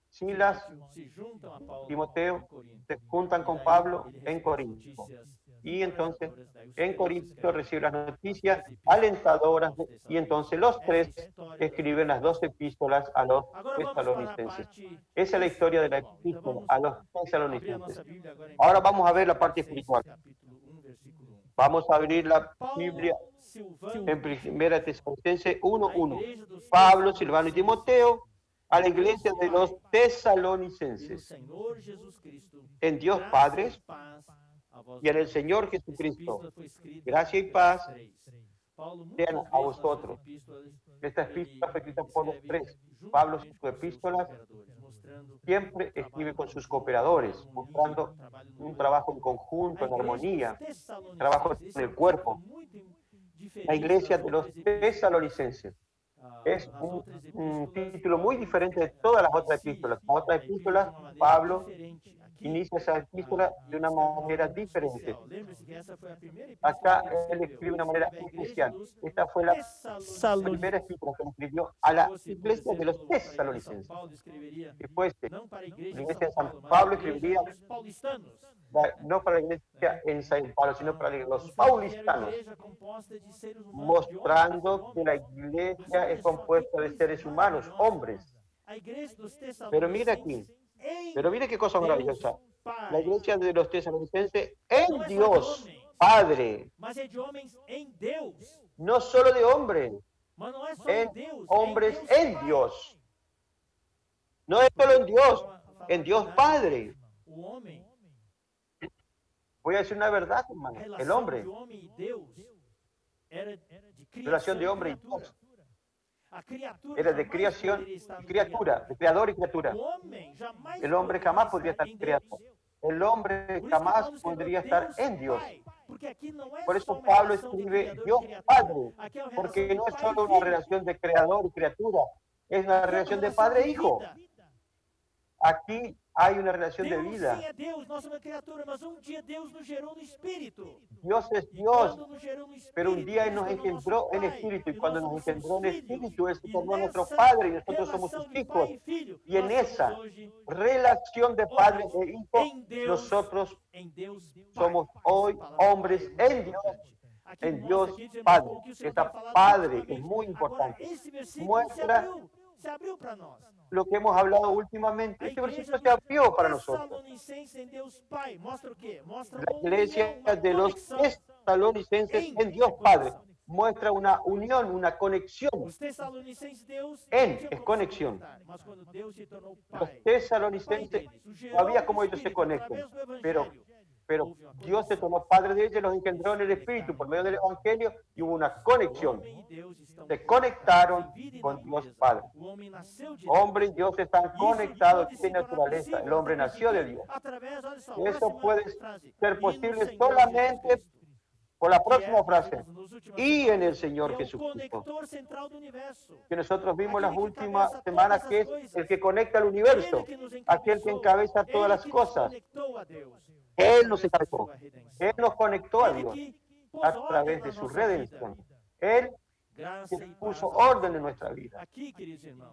Silas, Timóteo se juntam a Paulo Timoteo em Corinto. se juntan E con daí Pablo ele en recebe as Corinto. notícias Y entonces en Corinto recibe las noticias alentadoras y entonces los tres escriben las 2 epístolas a los tesalonicenses. Esa es la historia de la epístola a los tesalonicenses. Ahora vamos a ver la parte espiritual. Vamos a abrir la Biblia en 1 Tesalonicenses 1:1. Pablo, Silvano y Timoteo, a la iglesia de los tesalonicenses, en Dios Padre y en el Señor Jesucristo, gracia y paz sean a vosotros. Esta epístola fue escrita por los tres. Pablo, en su epístola, siempre escribe con sus cooperadores, mostrando un trabajo en conjunto, en armonía, trabajo en el cuerpo. La iglesia de los tesalonicenses es un título muy diferente de todas las otras epístolas. Las otras epístolas, Pablo inicia esa epístola de una manera diferente. Acá él escribe de una manera especial. Esta fue la primera epístola que escribió a la iglesia de los tesalonicenses. Después, la iglesia de San Pablo escribiría no para la iglesia en San Pablo, sino para los paulistanos, mostrando que la iglesia es compuesta de seres humanos, hombres. Pero mira aquí, pero mira qué cosa maravillosa. La iglesia de los tesalonicenses en Dios, Padre, no solo de hombres, en hombres en Dios. No es solo en Dios Padre. Voy a decir una verdad, hermano. El hombre, relación de hombre y Dios, era de creación y criatura, de creador y criatura. El hombre jamás podría estar creado. El hombre jamás podría estar en Dios. Por eso Pablo escribe Dios Padre, porque no es solo una relación de creador y criatura, es una relación de padre e hijo. Aquí hay una relación de vida. Dios es Dios, pero un día Él nos engendró en espíritu, y cuando nos engendró en espíritu, Él se tornó nuestro Padre, y nosotros somos sus hijos. Y en esa relación de padre e hijo, nosotros somos hoy hombres en Dios Padre. Esta Padre es muy importante. Muestra lo que hemos hablado últimamente. Este versículo se abrió para nosotros. La iglesia de los tesalonicenses en Dios Padre muestra una unión, una conexión. Es conexión. Los tesalonicenses, todavía como ellos se conectan, pero Dios se tomó Padre de ellos, los engendró en el Espíritu por medio del Evangelio, y hubo una conexión. Se conectaron con Dios Padre. Hombre y Dios están conectados de naturaleza. El hombre nació de Dios. Y eso puede ser posible solamente por la próxima frase: y en el Señor Jesucristo. Que nosotros vimos las últimas semanas, que es el que conecta al universo, aquel que encabeza todas las cosas. Él nos encabezó. Él nos conectó a Dios a través de su redención. Él puso orden en nuestra vida.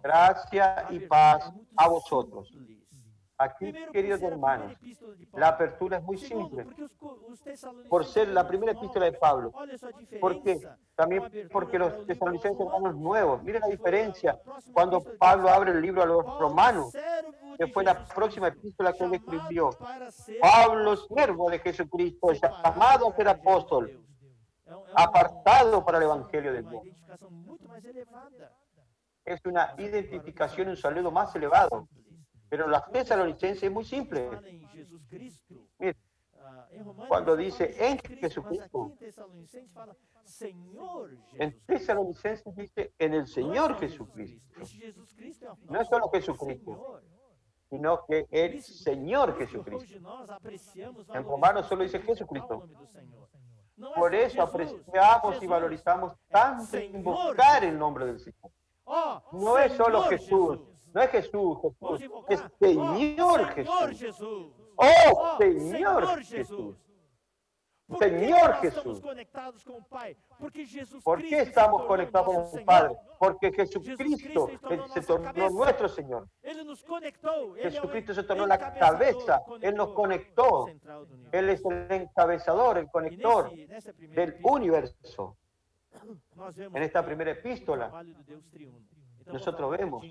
Gracia y paz a vosotros. Aquí, queridos hermanos, la apertura es muy simple. Por ser la primera epístola de Pablo. ¿Por qué? También porque los tesalonicenses eran los nuevos. Miren la diferencia cuando Pablo abre el libro a los romanos, que fue la próxima epístola que él escribió. Pablo, siervo de Jesucristo, llamado a ser apóstol, apartado para el Evangelio de Dios. Es una identificación, un saludo más elevado. Pero las tesalonicenses es muy simple. Mire, cuando dice en Jesucristo, en tesalonicenses dice en el Señor Jesucristo. No es solo Jesucristo, sino que el Señor Jesucristo. En Romanos solo dice Jesucristo. Por eso apreciamos y valorizamos tanto invocar el nombre del Señor. No es solo Jesús. No es Jesús, es Señor Jesús. ¡Oh, Señor Jesús! Señor Jesús. ¿Por qué estamos conectados con el Padre? Porque Jesucristo se tornó nuestro Señor. Jesucristo se tornó la cabeza. Él nos conectó. Él es el encabezador, el conector del universo. En esta primera epístola, nosotros vemos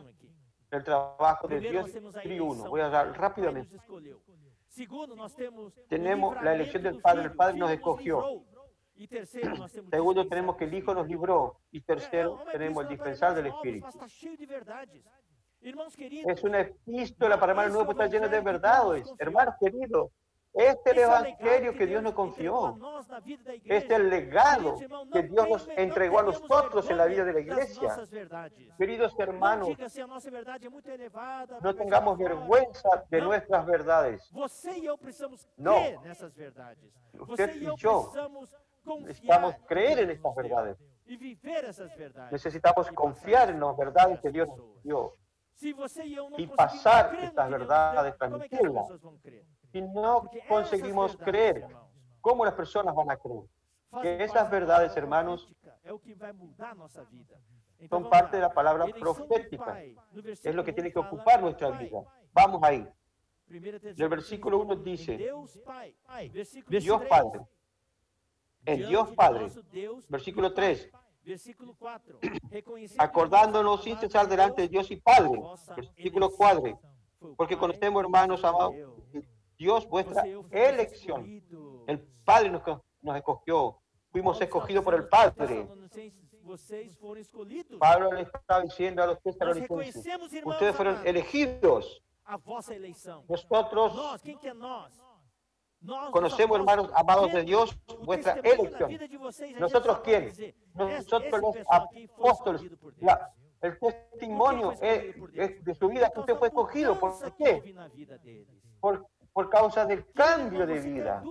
el trabajo de Dios triuno. Voy a hablar rápidamente. Tenemos la elección del Padre. El Padre nos escogió. Segundo, tenemos que el Hijo nos libró. Y tercero, tenemos el dispensar del Espíritu. Es una epístola para hermanos nuevos, está llena de verdades. Hermanos queridos, este es el evangelio que Dios nos confió. Este es el legado que Dios nos entregó a nosotros en la vida de la iglesia. Queridos hermanos, no tengamos vergüenza de nuestras verdades. No. Usted y yo necesitamos creer en estas verdades. Necesitamos confiar en las verdades que Dios nos dio. Y pasar estas verdades, transmitirlas. Si no conseguimos creer, ¿cómo las personas van a creer? Que esas verdades, hermanos, son parte de la palabra profética. Es lo que tiene que ocupar nuestra vida. Vamos ahí. El versículo 1 dice, Dios Padre. En Dios Padre. Versículo 3. Acordándonos sin cesar delante de Dios y Padre. Versículo 4. Porque conocemos, hermanos amados, Dios, vuestra elección. El Padre nos escogió. Fuimos escogidos por el Padre. Pablo le está diciendo a los tesalonicenses, ustedes fueron elegidos. Nosotros conocemos, hermanos amados de Dios, vuestra elección. ¿Nosotros quiénes? Nosotros los apóstoles. El testimonio de su vida que usted fue escogido. ¿Por qué? Por causa del cambio de vida.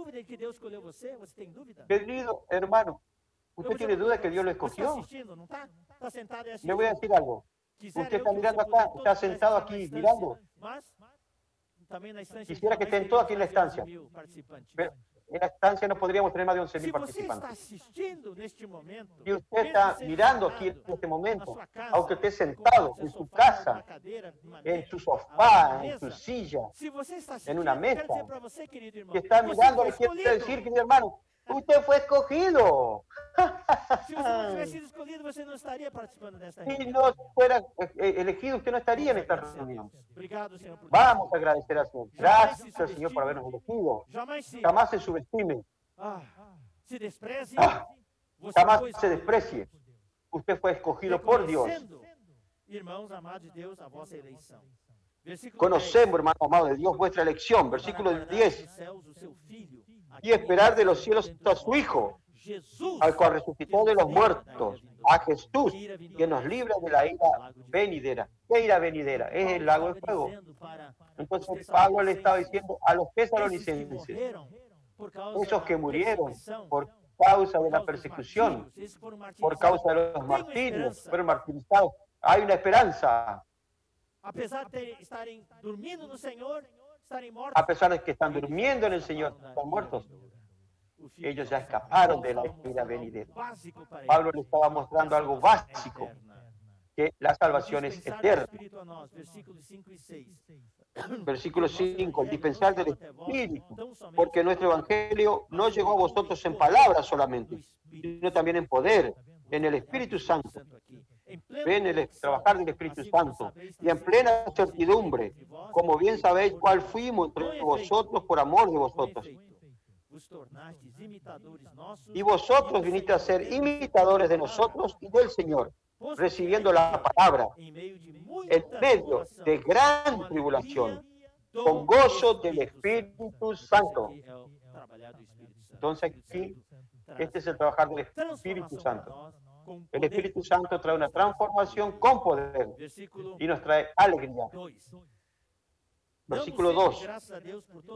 Querido hermano, ¿usted tiene duda que Dios lo escogió? Le voy a decir algo. Usted está mirando acá, está sentado aquí mirando. Quisiera que estén todos aquí en la estancia. Pero en la estancia no podríamos tener más de 11.000 participantes. Si usted está mirando aquí en este momento, aunque esté sentado en su casa, en su sofá, en su silla, en una mesa, que está mirando, le quiero decir, querido hermano, usted fue escogido. Si no fuera elegido, usted no estaría en esta reunión. Vamos a agradecer al Señor. Gracias, Señor, por habernos elegido. Jamás se subestime. Jamás se desprecie. Usted fue escogido por Dios. Conocemos, hermano amado de Dios, vuestra elección. Versículo 10. Y esperar de los cielos a su Hijo, al cual resucitó de los muertos, a Jesús, que nos libra de la ira venidera. ¿Qué ira venidera? Es el lago de fuego. Entonces Pablo le estaba diciendo a los tesalonicenses, esos que murieron por causa de la persecución, por causa de los martirios, fueron martirizados, hay una esperanza. A pesar de que están durmiendo en el Señor, están muertos, ellos ya escaparon de la ira venidera. Pablo le estaba mostrando algo básico, que la salvación es eterna. Versículo 5, el dispensar del Espíritu, porque nuestro Evangelio no llegó a vosotros en palabras solamente, sino también en poder, en el Espíritu Santo. Ven el trabajar del Espíritu Santo y en plena certidumbre, como bien sabéis cuál fuimos entre vosotros por amor de vosotros. Y vosotros viniste a ser imitadores de nosotros y del Señor, recibiendo la palabra en medio de gran tribulación, con gozo del Espíritu Santo. Entonces aquí, este es el trabajar del Espíritu Santo. El Espíritu Santo trae una transformación con poder y nos trae alegría. Versículo 2.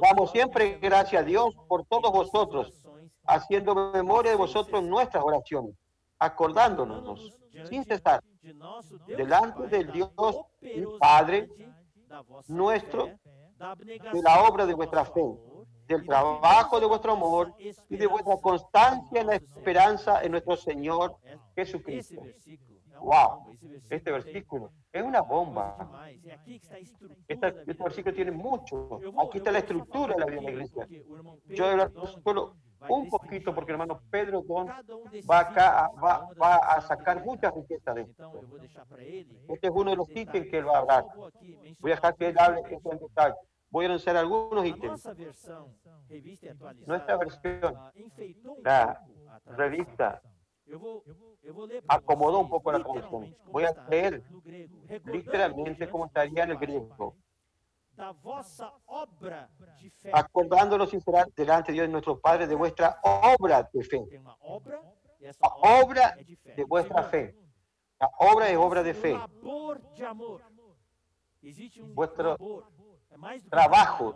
Damos siempre gracias a Dios por todos vosotros, haciendo memoria de vosotros nuestras oraciones, acordándonos sin cesar delante del Dios y Padre nuestro de la obra de vuestra fe, del trabajo de vuestro amor y de vuestra constancia en la esperanza en nuestro Señor Jesucristo. ¡Wow! Este versículo es una bomba. Este versículo tiene mucho. Aquí está la estructura de la vida de la iglesia. Yo voy a hablar solo un poquito porque el hermano Pedro Don va a sacar mucha riqueza de esto. Este es uno de los ítems que él va a hablar. Voy a dejar que él hable esto en detalle. Voy a anunciar algunos ítems. Nuestra versión, la revista, acomodó un poco la traducción. Voy a leer literalmente como estaría en el griego. Acordándonos sinceramente delante de Dios nuestro Padre de vuestra obra de fe. La obra de vuestra fe. La obra es obra de fe. Vuestro trabajo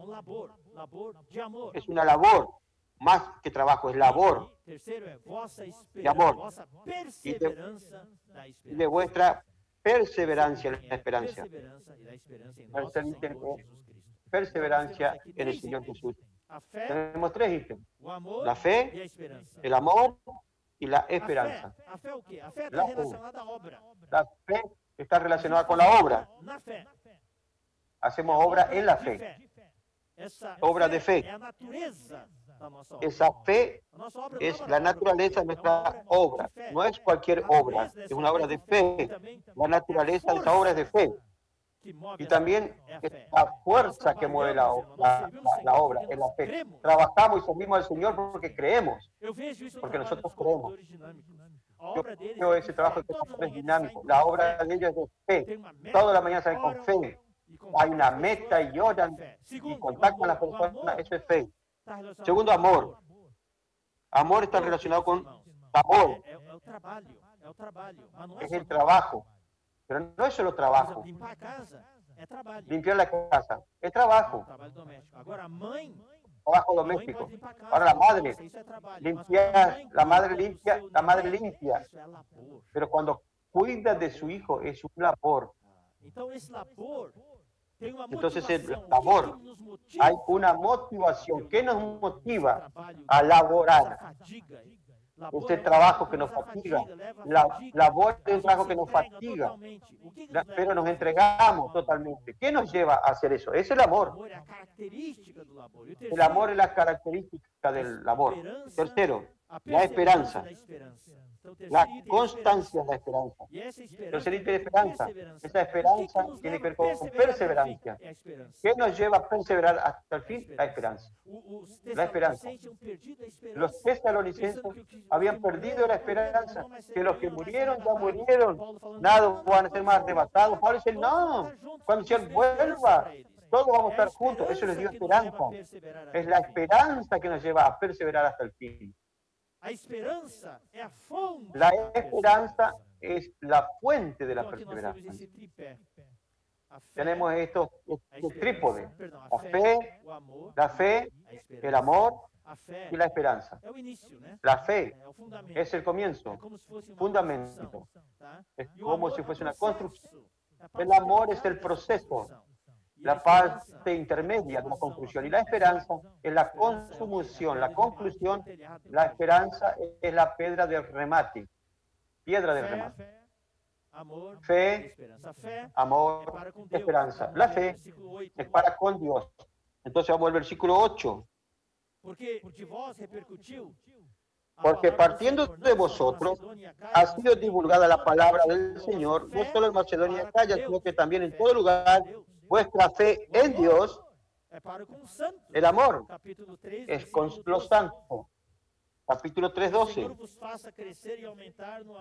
es una labor. Más que trabajo, es labor de amor y de vuestra perseverancia en la esperanza. Perseverancia en el Señor Jesús. Tenemos tres ítems: la fe, el amor y la esperanza. La fe está relacionada con la obra. Hacemos obra en la fe. Obra de fe. Esa fe es la naturaleza de nuestra obra. No es cualquier obra, es una obra de fe. La naturaleza de esa obra es de fe. Y también la fuerza que mueve la obra es la fe. Trabajamos y servimos al Señor porque creemos, porque nosotros creemos. Yo veo ese trabajo que es dinámico. La obra de ellos es de fe. Toda la mañana salen con fe. Hay una meta y lloran y contactan a las personas. Eso es fe. Segundo, amor. Amor está relacionado con amor. Es el trabajo. Pero no es solo trabajo. Limpiar la casa es trabajo. Trabajo doméstico. Ahora la madre limpia, la madre limpia. Pero cuando cuida de su hijo es un labor. Entonces el labor, hay una motivación que nos motiva a laborar. Este trabajo que nos fatiga, la labor es un trabajo que nos fatiga, pero nos entregamos totalmente. ¿Qué nos lleva a hacer eso? Es el amor. El amor es la característica del labor. Tercero, la esperanza. La constancia es la esperanza. Tercer de esperanza. Esa esperanza tiene que ver con perseverancia. ¿Qué nos lleva a perseverar hasta el fin? La esperanza. La esperanza. Los tesalonicenses habían perdido la esperanza, que los que murieron ya murieron, nada van a ser más arrebatados. Pablo dice, no, cuando el Señor vuelva, todos vamos a estar juntos. Eso les dio esperanza. Es la esperanza que nos lleva a perseverar hasta el fin. La esperanza es la fuente de la perseverancia. Tenemos estos trípodes: la fe, el amor y la esperanza. La fe es el comienzo, fundamento. Es como si fuese una construcción. El amor es el proceso, la parte intermedia de la conclusión. Y la esperanza es la consumación, la conclusión. La esperanza es la piedra del remate. Piedra del remate. Fe, amor, esperanza. La fe es para con Dios. Entonces vamos al versículo 8. Porque partiendo de vosotros ha sido divulgada la palabra del Señor, no solo en Macedonia y Acaya, sino que también en todo lugar. Vuestra fe en Dios, el amor, es con los santos. Capítulo 3:12.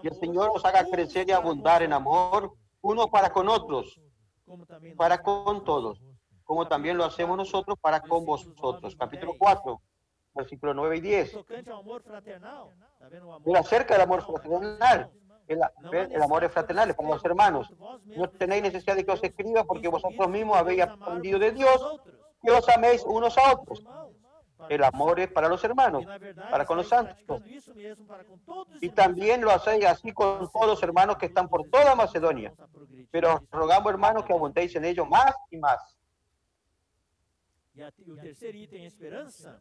Y el Señor os haga crecer y abundar en amor, unos para con otros, para con todos, como también lo hacemos nosotros para con vosotros. Capítulo 4, versículos 9 y 10. Pero acerca del amor fraternal. El amor es fraternal, es para los hermanos. No tenéis necesidad de que os escriba, porque vosotros mismos habéis aprendido de Dios que os améis unos a otros. El amor es para los hermanos, para con los santos. Y también lo hacéis así con todos los hermanos que están por toda Macedonia. Pero os rogamos, hermanos, que abundéis en ello más y más. E o terceiro item, esperança,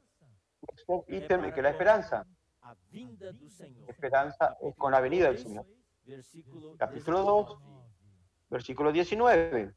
Ítem que es la esperanza. a vinda do Senhor. Esperanza es con la venida del Señor. Versículo Capítulo 2, versículo 19.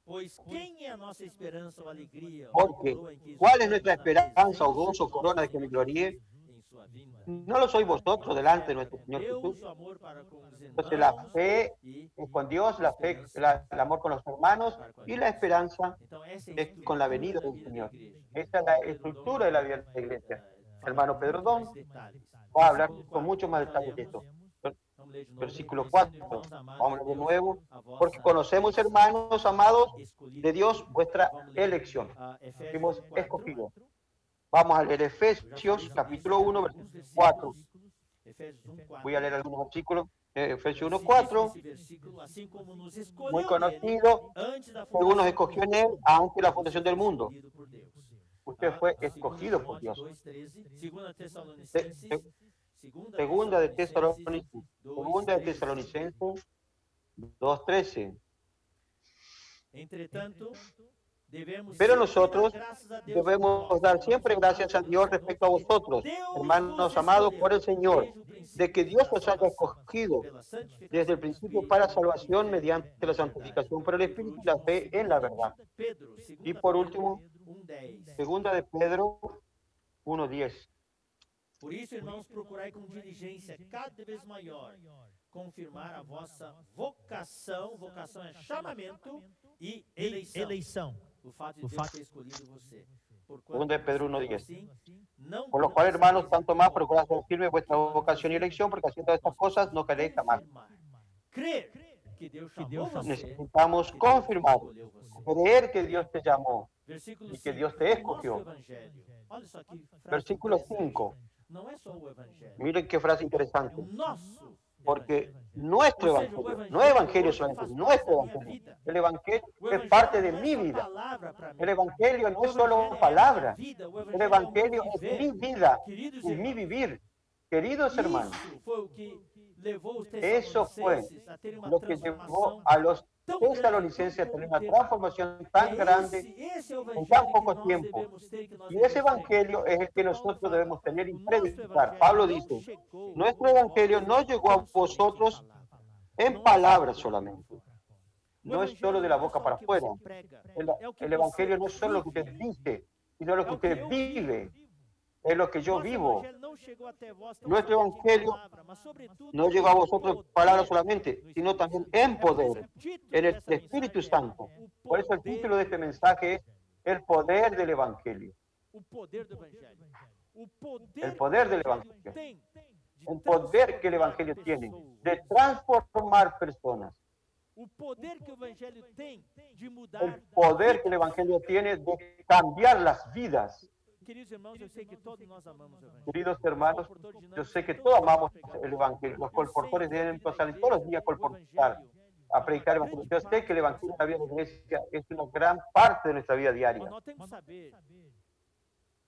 Pois quem é a nossa esperança ou alegria? Porque, ¿cuál es nuestra esperanza o gozo o corona de que me gloríe? Em sua vinda. ¿No lo sois vosotros delante de nuestro Señor Deus, Jesús? o amor para com os Entonces la irmãos fe e es con Dios, la fe, el amor con los hermanos y la esperanza então essa é a es estrutura con la venida da del vida Señor. da igreja. Esa es la estructura de la vida de la iglesia. Hermano Pedro Don Mais detalhes. va a hablar Versículo con muchos más quatro. detalles de esto. Vamos ler de novo. Versículo Conhecendo, 4. irmãos amados Vamos a de leer de Deus, nuevo. a vossa Porque conocemos, hermanos amados escolhida de Dios, vuestra Vamos ler, elección. Efésios Fuimos 4. escogidos. Vamos a leer Efesios capítulo 1, versículo 4. Efésios 1:4. Voy a leer algunos versículos. Efesios 1, 4. Esse versículo, assim como nos Muy escolheu conocido, nele, antes da según nos fundação escogió en él antes de la fundación del mundo. escolhido por Deus. Usted fue escogido por Dios. 2:13, segunda Tessalonicenses, Segunda de Tesalonicenses 2:13. Entretanto, devemos Pero sempre nosotros dar graças a Deus debemos por dar vós, siempre gracias a Dios respecto a vosotros, hermanos amados por el Señor, de que Dios os haya escogido pela santificação desde el do principio Espírito, para salvación mediante la santificación por el Espíritu y la fe en la verdad. Pedro, Y por último, 1:10. segunda de Pedro 1:10. Por isso, irmãos, procurai com diligência cada vez maior confirmar a vossa vocação. Vocação é chamamento e eleição. O fato de Deus ter escolhido você. Segunda de Pedro 1:10. Assim, não Por lo cual, hermanos, tanto más procurad hacer firme vuestra vocación y elección, porque haciendo estas cosas no caeréis jamás. Crer que Deus chamou você, Necesitamos confirmar, escolheu você. creer que Dios te llamó Versículo y que 5, Dios te o escogió. nosso evangelho. Olha só que frase Versículo interessante. 5. Não é só o evangelho. Miren qué frase É interesante. o nosso Porque evangelho. nuestro Ou seja, o evangelio, no evangelio solamente, faz nuestro parte da minha evangelio. vida. El evangelio O es evangelho parte de não é mi só vida. palavra para mim. El evangelio no O es solo evangelho é a palabra. minha vida, o El evangelho evangelio é o meu es viver. mi vida Queridos y mi irmãos, vivir. Queridos hermanos, isso foi o que levou os eso fue tessalonicenses a terem uma lo que llevó transformação a los tão grande, tesalonicenses a tão tener pouco una tempo. transformación tan grande Esse é o en evangelho tan que poco nós tiempo. devemos ter, que nós Y devemos ese ter. evangelio es el que Paulo nosotros fala, debemos tener y o nosso predicar. evangelho Pablo não dice, chegou nuestro evangelio no llegó a tão somente vosotros em palavra. en Não é palabras só solamente. o No es evangelho solo de la não é boca só para o que afuera. você prega, El, é o que el você evangelio no es solo lo que usted vive. dice, sino lo que É o que usted eu vive. vivo. Es lo que yo Nosso vivo. evangelho não chegou até vós tão Nuestro somente em evangelio palavra, mas sobretudo No llegó a em vosotros en poder palabras solamente, no sino Espírito también Santo. en É por isso poder, que o título en el dessa Espíritu mensagem Santo. é Por eso el título de este mensaje es El poder del Evangelio. o poder do evangelho. O poder, El poder del que o evangelho evangelio. tem de El poder que el Evangelio tiene de transformar personas. O poder que o evangelho tem de mudar. El poder que el Evangelio tiene de cambiar las vidas. Queridos irmãos, eu sei que todos nós amamos o evangelho. Queridos hermanos, yo sé que todos amamos el Evangelio. Los colportores deben salir todos los días a colportar, a predicar el Evangelio. Yo sé que el Evangelio en la vida de la iglesia es una gran parte de nuestra vida Mas diaria. nós temos que saber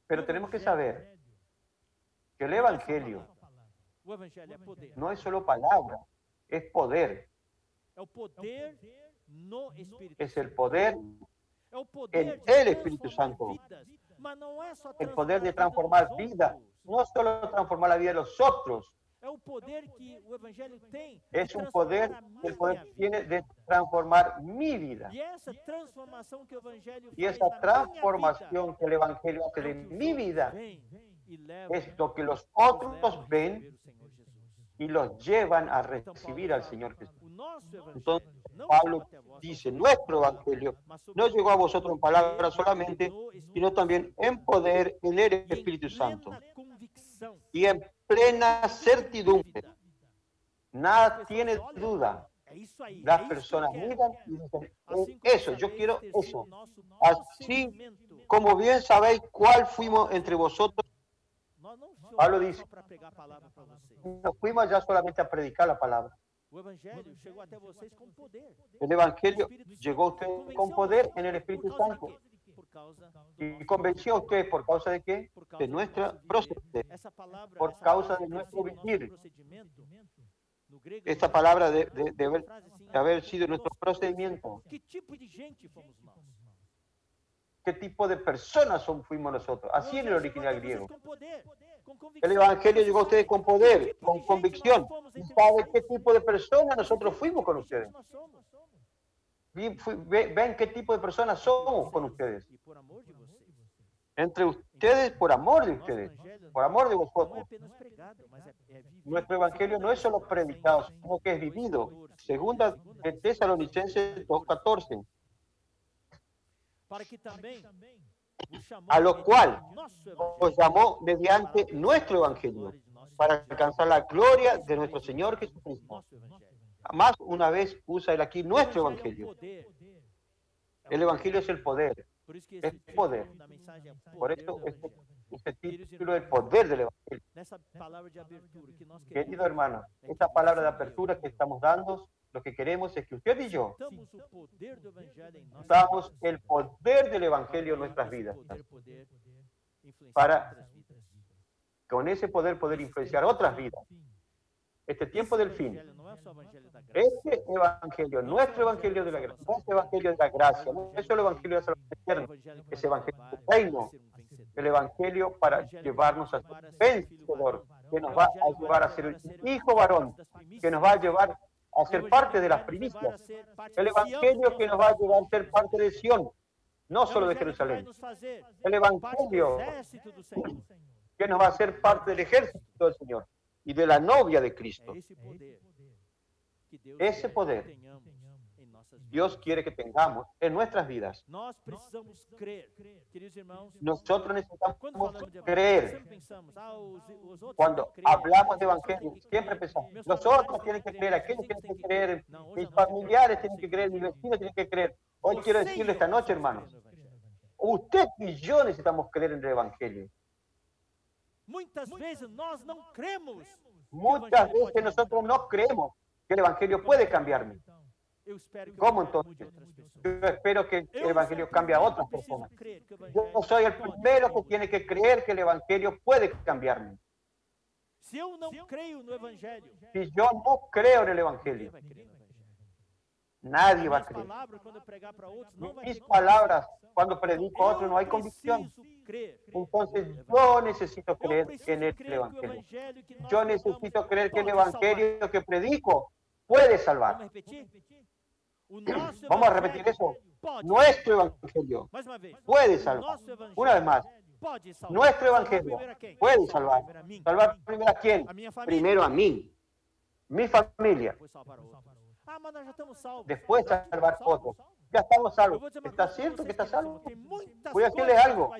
Pero tenemos que saber que el Evangelio o evangelho é poder. no es solo palabra, es poder. É o poder no Espírito. Es el poder, É o poder en de el Espíritu transformar Santo. vidas. Mas não é só el poder de transformar a transformar vida vidas. dos outros. No solo transformar la vida de los otros, É o poder que o evangelho tem es de un transformar poder a que el minha poder vida. tiene de transformar mi vida. E essa transformação que o evangelho Y faz esa na minha transformación que el Evangelio hace vida, de é o que os mi outros vida veem e levam, es lo que los nos levam a otros ven receber o Senhor Jesus. y los llevan a Então, Paulo recibir al fala, Señor Jesús. o nosso evangelho Entonces, não Pablo chegou até vós, dice, nuestro Evangelio mas no sobretudo llegó a vosotros en palabras poder solamente, no Espírito sino también en poder en el e em Espíritu Santo plena convicção. y en plena certidumbre. Dúvida. Nada tiene duda. É isso aí. Las é isso que eu personas quero. miran y dicen, Assim como eso, yo sabeis quiero ter sido eso. nosso Así procedimento. como bien sabéis cuál fuimos entre vosotros, Nós não Pablo somos dice, só para pregar a palavra para vocês. no fuimos ya solamente a predicar la palabra. O evangelho chegou até vocês com poder. El Evangelio llegó a ustedes con poder en el Espíritu Por causa Santo de quê? Por causa do y nosso convenció a ustedes por causa de qué? por causa De do nuestra nosso viver. proceder, Essa palavra, por essa causa frase de ter nuestro sido nosso vivir. procedimento, Esta palabra de haber sido nuestro procedimiento. ¿Qué tipo de personas fuimos nosotros? Así en el original griego. El Evangelio llegó a ustedes con poder, con convicción. ¿Y sabe qué tipo de personas nosotros fuimos con ustedes? Ven qué tipo de personas somos con ustedes. Entre ustedes por amor de ustedes, por amor de vosotros. Nuestro Evangelio no es solo predicado, sino que es vivido. Segunda de Tesalonicenses 2:14. A lo cual os llamó mediante nuestro Evangelio, para alcanzar la gloria de nuestro Señor Jesucristo. Más una vez usa él aquí nuestro Evangelio. El Evangelio es el poder. Es poder. Por eso este título es el poder del Evangelio. Querido hermano, esta palabra de apertura que estamos dando, lo que queremos es que usted y yo usamos el poder del Evangelio en nuestras vidas para con ese poder influenciar otras vidas. Este tiempo del fin. Este Evangelio, nuestro Evangelio de la gracia, nuestro Evangelio de la gracia, no es solo el Evangelio de la salvación eterna, es Evangelio del reino, el Evangelio para llevarnos a ser vencedor, que nos va a llevar a ser el hijo varón, que nos va a llevar a ser parte de las primicias, el Evangelio que nos va a llevar a ser parte de Sion, no solo de Jerusalén, el Evangelio que nos va a hacer parte del ejército del Señor y de la novia de Cristo. Ese poder Dios quiere que tengamos en nuestras vidas. Nosotros necesitamos creer. Cuando hablamos de evangelio, siempre pensamos, los otros tienen que creer, aquellos tienen que creer, mis familiares tienen que creer, mis vecinos tienen que creer. Hoy quiero decirle esta noche, hermanos, usted y yo necesitamos creer en el evangelio. Muchas veces nosotros no creemos que el evangelio puede cambiarme. ¿Cómo entonces? Yo espero que el evangelio cambie a otras personas. Yo soy el primero que tiene que creer que el evangelio puede cambiarme. Si yo no creo en el evangelio, nadie va a creer. Mis palabras, cuando predico a otro, no hay convicción. Entonces yo necesito creer en el evangelio. Yo necesito creer que el evangelio que predico puede salvar. Vamos a repetir eso. Nuestro evangelio puede salvar. Una vez más. Nuestro evangelio puede salvar. ¿Salvar primero a quién? Primero a mí. Mi familia. Después salvar a otros. Ya estamos salvos. ¿Está cierto que está salvo? Voy a decirles algo.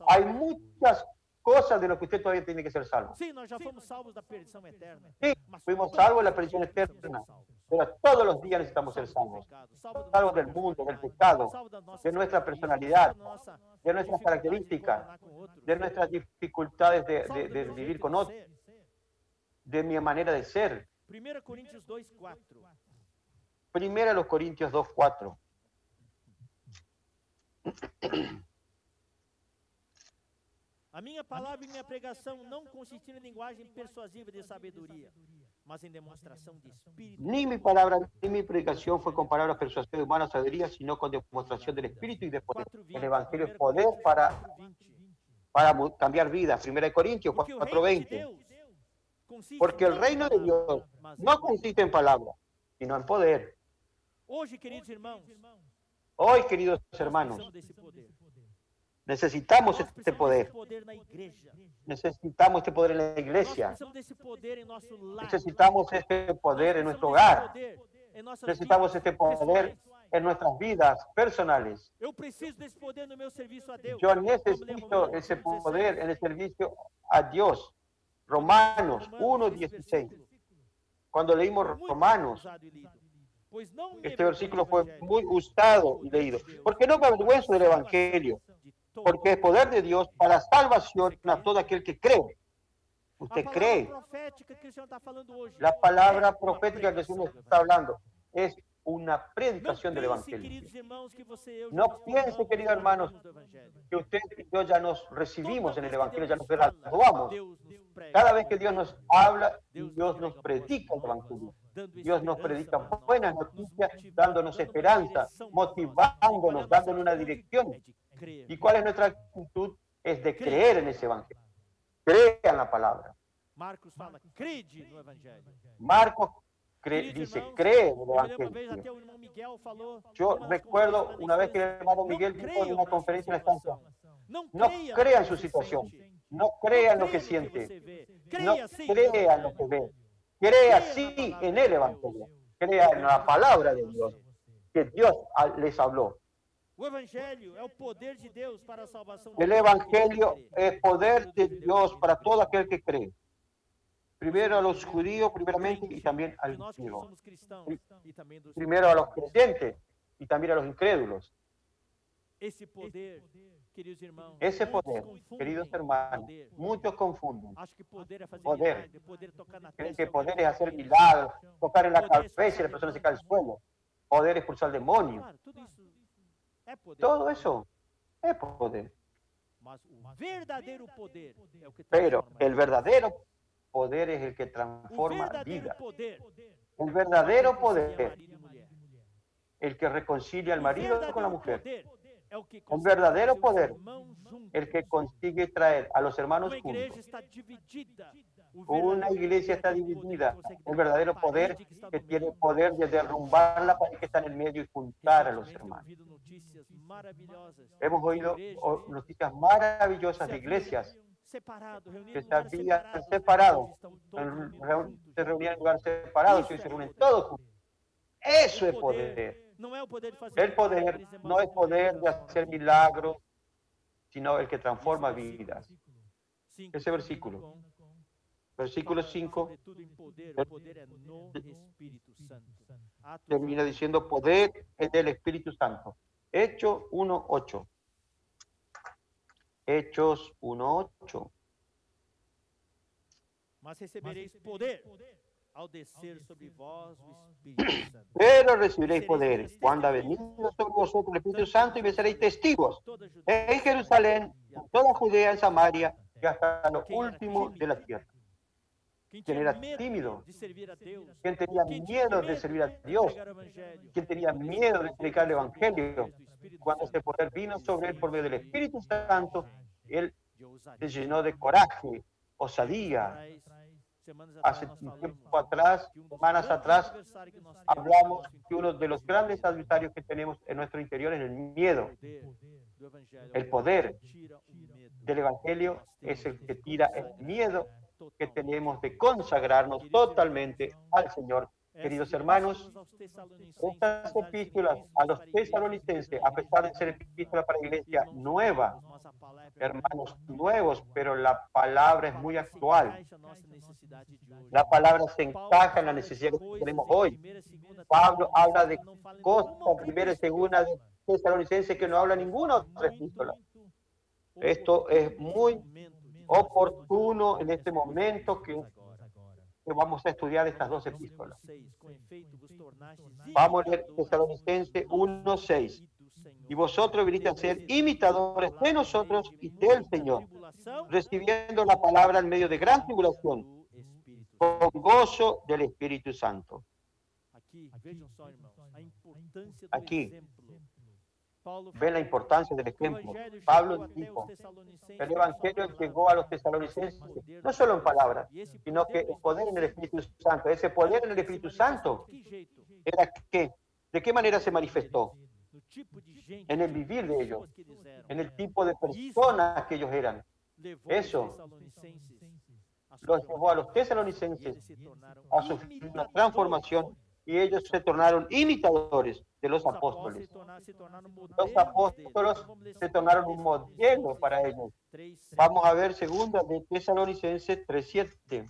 Hay muchas cosas de lo que usted todavía tiene que ser salvo. Sí, fuimos salvos de la perdición eterna, pero todos los días necesitamos ser salvos. Salvos del mundo, del pecado, de nuestra personalidad, de nuestras características, de nuestras dificultades de vivir con otros, de mi manera de ser. Primera los Corintios 2:4. A minha palavra e minha pregação não consistiram em linguagem persuasiva de sabedoria, mas em demonstração de espírito. Ni mi palabra ni mi predicación fue con palabras persuasivas de humana sabiduría, sino con demostración del espíritu y de poder. El evangelio es poder para cambiar vidas. 1 Corintios 4:20. Porque el reino de Dios no consiste en palabras, sino en poder. Hoy, queridos hermanos, necesitamos este poder. Necesitamos este poder en la iglesia. Necesitamos este poder en nuestro hogar. Necesitamos este poder en nuestras vidas personales. Yo necesito ese poder en el servicio a Dios. Romanos 1:16. Cuando leímos Romanos, este versículo fue muy usado y leído. Porque no me avergüenzo del evangelio, porque es poder de Dios para salvación a todo aquel que cree. Usted cree. La palabra profética que el Señor está hablando es una predicación del Não pense, Evangelio. queridos irmãos, que você e eu já No nos piense, formamos queridos hermanos, do Evangelho. que usted y yo ya nos recibimos Toda en el vez que Evangelio, ya Deus nos fala, graduamos. Deus nos prega Cada o vez que Dios Evangelho. nos habla, Deus Dios nos prega predica el boas Evangelio. novas, dando Dios nos esperança predica para nós, buenas nos noticias, motivando, dándonos dando uma esperanza, direção para nós. motivándonos, E qual é a nossa dándonos una atitude? dirección. É de crer. ¿Y cuál es nuestra actitud? Es de creer en ese Evangelio. Crean la palabra. Marcos fala, crede no Evangelho. Marcos Queridos dice, irmãos, cree en el eu me lembro uma vez Evangelio. até o irmão Miguel falou. Yo numa das recuerdo conferências una vez que el na hermano Estância, Miguel não dijo en creiam una na conferencia en la situação. estancia, Não no creia crea en no su que você situación, sente. no crea en lo que Creia no que siente, você vê. no Creia sim no crea en lo que Evangelho. ve, crea na sí palavra en de el Deus. Evangelio, crea en la palabra de Dios, que Dios les habló. O Evangelho é o poder de Deus para a salvação de El todo Evangelio aquele que crê. es poder de Dios para todo aquel que cree. Primero a los judíos, primeramente, y también al De nós que griego. somos cristãos e também dos Primero a los creyentes y también a los incrédulos. esse poder, queridos irmãos. Ese muitos poder, confundem queridos hermanos, poder. muchos confunden. Acho que poder é fazer Poder. milagre, poder é tocar na Creen testa. que poder es hacer milagros, tocar en la cabeza y la persona se cae al suelo. Poder es expulsar demonios. Claro, tudo isso é poder. Todo eso es poder. Mas o verdadeiro poder é o que Pero transforma. el verdadero poder es el que O transforma verdadeiro vidas. poder El verdadero é poder, marido e mulher. el que reconcilia al O marido con la verdadeiro mujer. poder é o que El consegue verdadero trazer os poder, irmãos juntos. el que consigue traer a los hermanos Uma igreja juntos. está dividida. O Una verdadeiro iglesia está poder é o poder que dividida. consegue El derrubar verdadero a parede poder que está que no tiene meio. poder de derrumbar la pared que está en el medio y juntar a los Recentemente, hermanos. ouvido notícias maravilhosas. Hemos oído Igrejas noticias maravillosas se de haviam iglesias separado, reunido que em se lugares habían separados, separado, hoje estão todos reunidos juntos. se reunían en lugares separados y hoy se reúnen todos juntos. Eso es poder. Não é o poder de fazer El poder milagres, é no mais es o poder de que hacer transforma milagros, sino el que transforma vidas. vidas. Cinco, Ese versículo. com- Versículo fala 5 sobretudo em poder, o poder é no Espírito Santo. Atos termina diciendo poder es del Espíritu Santo. Hechos 1:8. Hechos 1:8. Mas recebereis poder ao descer sobre vós o Espírito Santo. Pero recibiréis poder cuando ha venido sobre vosotros el Espíritu Santo y me seréis testigos Toda Judéia, en Jerusalén, en toda Judea, en Samaria y hasta lo quem era último de la tímido, tierra. quem Quien tinha era medo tímido, de servir a Deus, quien tenía quem tinha miedo de medo servir a de Dios, pregar o Evangelho, quien tenía miedo de predicar el Evangelio, do Espírito cuando Santo, ese poder vino sobre él por medio del Espíritu Santo, él de ousadia. se llenó de coraje, osadía. Semanas Hace atrás un nós tiempo falamos atrás, que dos semanas grandes atrás, adversários que nós temos hablamos no nosso que uno de los grandes adversarios que tenemos en nuestro interior es el miedo. poder do Evangelho, El poder tira o medo. del Evangelio es el que tira el miedo que tenemos de consagrarnos totalmente al Señor. Queridos hermanos, estas epístolas a los tesalonicenses, a pesar de ser epístolas para la iglesia nueva, hermanos nuevos, pero la palabra es muy actual. La palabra se encaja en la necesidad que tenemos hoy. Pablo habla de cosas, primera y segunda de tesalonicenses, que no habla ninguna otra epístola. Esto es muy oportuno en este momento que vamos a estudiar estas dos epístolas. Vamos a leer Tesalonicenses 1:6. Y vosotros viniste a ser imitadores de nosotros y del Señor, recibiendo la palabra en medio de gran tribulación, con gozo del Espíritu Santo. Aquí, ven la importancia del ejemplo. Pablo dijo, el Evangelio llegó a los tesalonicenses, no solo en palabras, sino que el poder en el Espíritu Santo. Ese poder en el Espíritu Santo era que, ¿de qué manera se manifestó? En el vivir de ellos, en el tipo de personas que ellos eran. Eso los llevó a los tesalonicenses a sufrir una transformación y ellos se tornaron imitadores de los apóstoles. Los apóstoles se tornaron un modelo para ellos. Vamos a ver segunda de Tesalonicenses 3:7.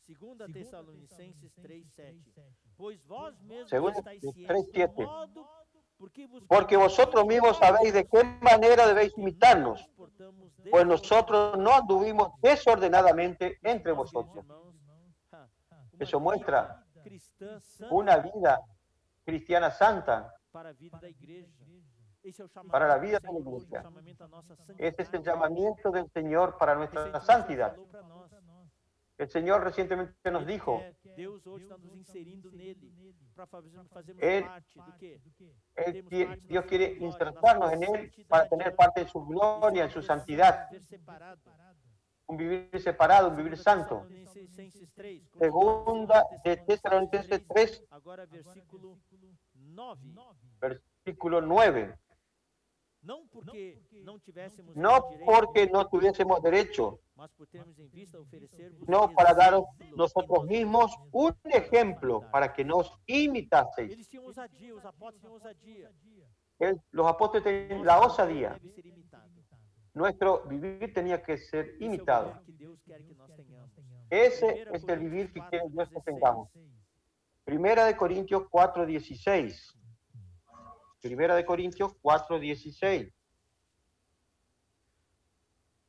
Segunda Tesalonicenses 3:7. Pois vós mesmos Segunda estáis de cientes do 3:7. modo Porque vosotros mismos sabéis de qué manera debéis imitarnos, pues nosotros no anduvimos desordenadamente entre vosotros. Eso muestra una vida cristiana santa para a vida da igreja. Esse é o chamamento para la vida do de la Senhor hoje, o iglesia. chamamento à nossa santidade. Ese es el llamamiento del Señor para Esse nuestra Deus santidad. falou para nós. El Señor recientemente nos Ele dijo, quer, Deus hoje está nos inserindo nele para fazermos Él- parte do quê? Dios quiere insertarnos en Él para tener parte de su gloria, en su santidad, Viver separado. un vivir separado, un vivir santo. Tessalonicenses 3, Segunda de Tesalonicenses 3, agora versículo 9. versículo 9. Não porque não tivéssemos No direito, porque no tuviésemos derecho, mas por termos em vista oferecer-vos no para daros exemplo nosotros em mismos un ejemplo para que nos imitaseis. Eles tinham ousadia, os apóstolos tinham ousadia. Los apóstoles tenían la osadía. Deve ser imitado. Nuestro vivir tenía que ser Esse é o imitado. viver que Deus quer que nós tenhamos. Ese es el vivir que quiere Dios que tengamos. Primera de Corintios 4:16. Primera de Corintios 4:16.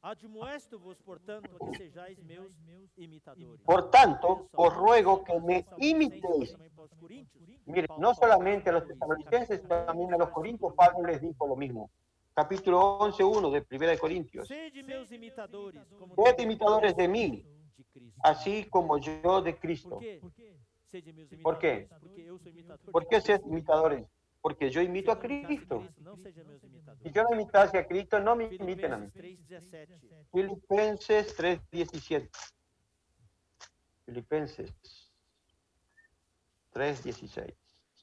Admoesto-vos, portanto, a que sejais meus imitadores. Por tanto, os ruego que me imitéis. Também para os coríntios. Mire, no solamente a los tesalonicenses, también a los corintios, Pablo les dijo lo mismo. Capítulo 11:1 de Primera de Corintios. Sede meus imitadores, como Sed imitadores de mí, de Cristo. así como yo de Cristo. Por quê? Sede meus imitadores. ¿Por qué? Porque eu sou imitador. ¿Por qué ser imitadores? Porque yo imito a Se eu não imitasse Cristo. Cristo, não seja meus imitadores. Si yo no imitase a Cristo, no me imiten a mí. Filipenses 3:17. Filipenses 3:17. Filipenses 3:16.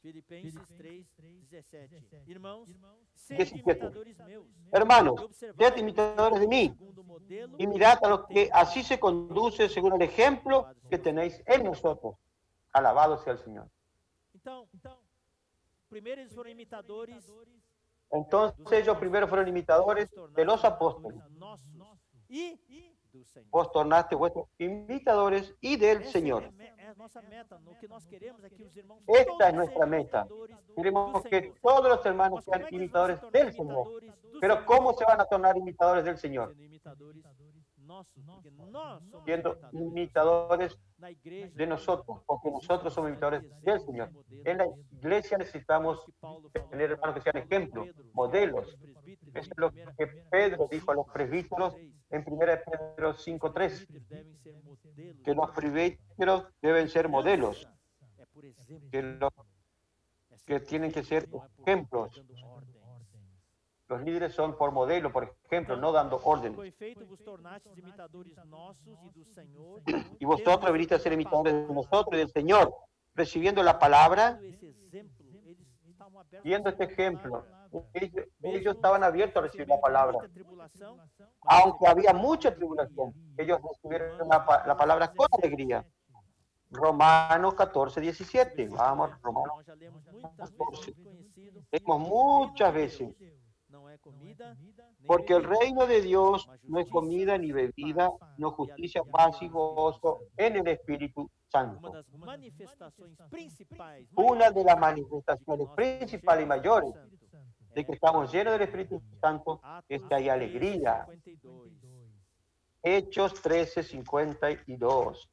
Filipenses 3:17. Irmãos, sede 17. imitadores meus. Hermanos, E observai sed imitadores de mí segundo o modelo y mirad a los que así se conduce según el ejemplo que tenéis en nosotros. Alabado sea el Señor. Então, primeiro eles foram imitadores Entonces ellos primero fueron imitadores de los apóstoles. nossos e do Senhor. Vos tornaste vuestros imitadores y del Essa Señor. é a nossa meta. O que nós queremos é que os irmãos Esta todos es nuestra sejam meta. imitadores do Queremos que Senhor. todos los hermanos Mas como sean é que eles vão se imitadores tornar del Señor. imitadores do Pero Senhor? ¿cómo se van a tornar imitadores del Señor? Sendo imitadores nossos, porque nós somos Siendo imitadores imitadores na igreja. de nosotros, porque nosotros somos imitadores del Señor. En la iglesia necesitamos Que Paulo falou tener hermanos que sean ejemplos, Pedro, modelos. aos presbíteros, Eso em es lo primeira- que Pedro dijo a los presbíteros en 1 de Pedro 5:3, presbíteros devem ser modelos. que los presbíteros deben ser modelos, É por exemplo. que, los, É que tienen que ser não é por ejemplos. dando ordens. Los líderes son por modelo, por ejemplo, no dando órdenes. Com efeito, vos tornastes imitadores nossos e do Senhor. Y vosotros veniste a ser imitadores de nosotros y del Señor, recibiendo la palabra, Tendo esse exemplo, eles estavam abertos viendo a este receber a ejemplo. palavra. Ellos estaban abiertos a recibir la palabra. Muita tribulação, Aunque había mucha tribulación, ellos recibieron la palabra con alegría. Romanos 14:17. Vamos, Romanos. nós já lemos muitas vezes, muito conhecido. Leemos muchas veces. Não é comida, nem Porque el bebida, reino de Dios no es comida ni bebida, no justicia, paz y gozo en el Espíritu uma Santo. das manifestações principais, Una de las manifestaciones principales y mayores de que estamos llenos del Espíritu Santo es que hay alegría. 52. Hechos 13:52.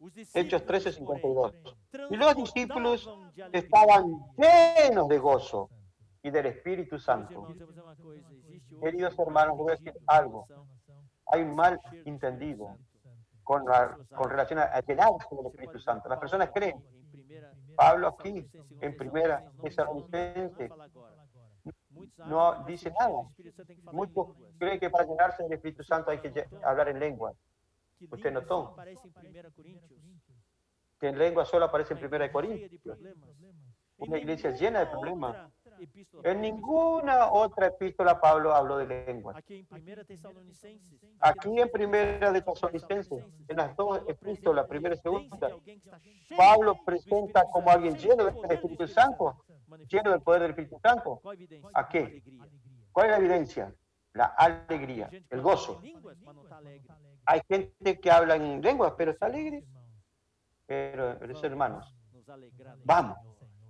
Os Hechos discípulos, 13:52. porém, Y los discípulos transbordavam de alegria. estaban llenos de gozo y del Espíritu Meus Santo. irmãos, eu vou dizer uma coisa, existe hoje Queridos uma hermanos, voy a decir algo. tribulação, Hay un mal entendido con relación a llenarse del Espíritu Santo. Las personas creen, Pablo aquí, en primera Tesalonicenses, no dice nada. Muchos creen que para llenarse del Espíritu Santo hay que hablar en lengua. Usted notó que en lengua solo aparece en 1 Corintios. Una iglesia llena de problemas. En ninguna otra epístola Pablo habló de lenguas. Aqui em 1 Tessalonicenses, Aquí en primera de Tesalonicenses, en las dos epístolas, primera y segunda, alguém que está cheio Pablo do presenta Espírito como alguien Santo, lleno cheio do del poder Espíritu do Santo, manifestado. lleno del poder del Espíritu Santo. Qual a evidência? ¿A qué? Alegria. ¿Cuál es la evidencia? La alegría, Gente que el fala gozo. línguas, mas não está alegre. Hay gente que habla en lenguas, pero está alegre. Pero, hermanos, Nos alegrar. vamos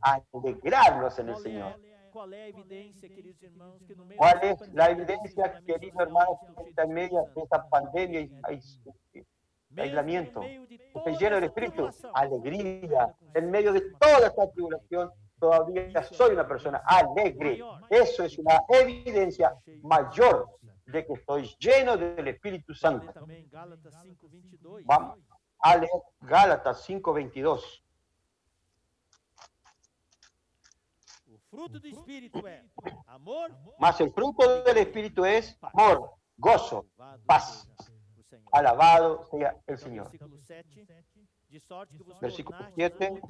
a alegrarnos en el Señor. Qual é a evidência, queridos irmãos, que no meio ¿Cuál dessa es la pandemia, evidencia, desse queridos isolamento hermanos, social, que está en medio de esta pandemia aislamiento. Estoy lleno del Espíritu, alegría. En medio de toda esta tribulación, todavía soy una persona alegre. Eso es una evidencia mayor de que estoy lleno del Espíritu Santo. Vamos a leer Gálatas 5:22. Mas el fruto del Espíritu es amor, gozo, paz. Alabado sea el Señor. Versículo 7.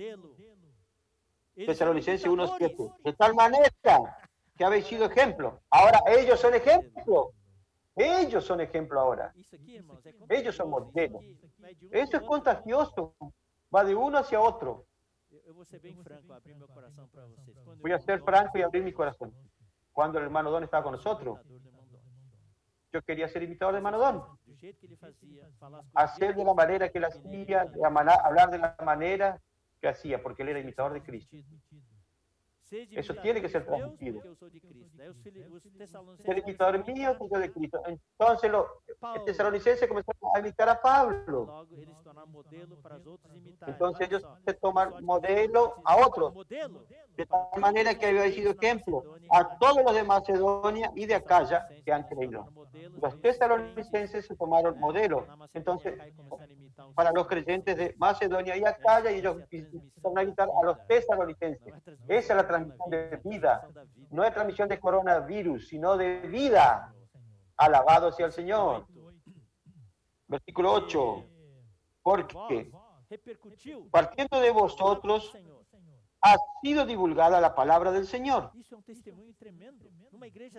Tesalonicenses 1:7. De tal manera que habéis sido ejemplo. Ahora ellos son ejemplo. Ellos son ejemplo ahora. Ellos son modelos. Eso es contagioso. Va de uno hacia otro. Voy a ser franco y abrir mi corazón. Cuando el hermano Don estaba con nosotros, yo quería ser imitador de hermano Don. Hacer de la manera que él hacía, hablar de la manera que hacía, porque él era imitador de Cristo. Eso tiene que ser transmitido. Ser imitador mío, que yo de Cristo. Entonces los tesalonicenses comenzaron a imitar a Pablo. Entonces ellos se toman modelo a otros. De tal manera que había sido ejemplo a todos los de Macedonia y de Acaya que han creído. Los tesalonicenses se tomaron modelo. Entonces, para los creyentes de Macedonia y Acaya, ellos empezaron a imitar a los tesalonicenses. Esa es la transmisión de vida. No es transmisión de coronavirus, sino de vida. Alabado sea el Señor. Versículo 8. Porque partiendo de vosotros ha sido divulgada la palabra del Señor.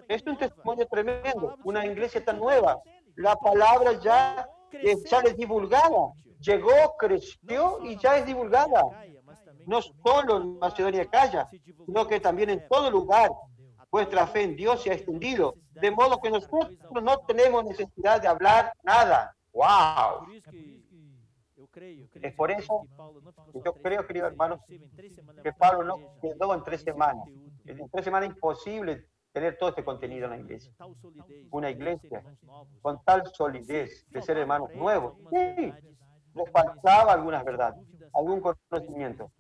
Es un testimonio tremendo. Una iglesia tan nueva. La palabra ya es divulgada. Llegó, creció y ya es divulgada. No solo en Macedonia y Acaya, sino que también en todo lugar. Vuestra fe en Dios se ha extendido. De modo que nosotros no tenemos necesidad de hablar nada. ¡Wow! Es por eso que yo creo, querido hermano, que Pablo no quedó en 3 semanas. En 3 semanas es imposible tener todo este contenido en la iglesia. Una iglesia con tal solidez de ser hermanos nuevos. Sí, les faltaba algunas verdades, algún conocimiento.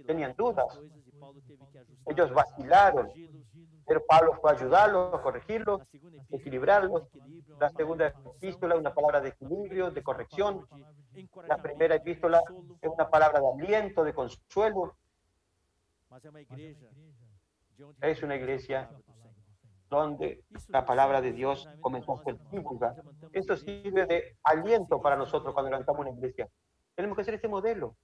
Tenían dudas. Ellos vacilaron. Pero Pablo fue a ayudarlos, a corregirlos, a equilibrarlos. La segunda epístola es una palabra de equilibrio, de corrección. La primera epístola es una palabra de aliento, de consuelo. Es una iglesia donde la palabra de Dios comenzó a ser divulgada. Eso sirve de aliento para nosotros cuando levantamos una iglesia. Tenemos que hacer este modelo.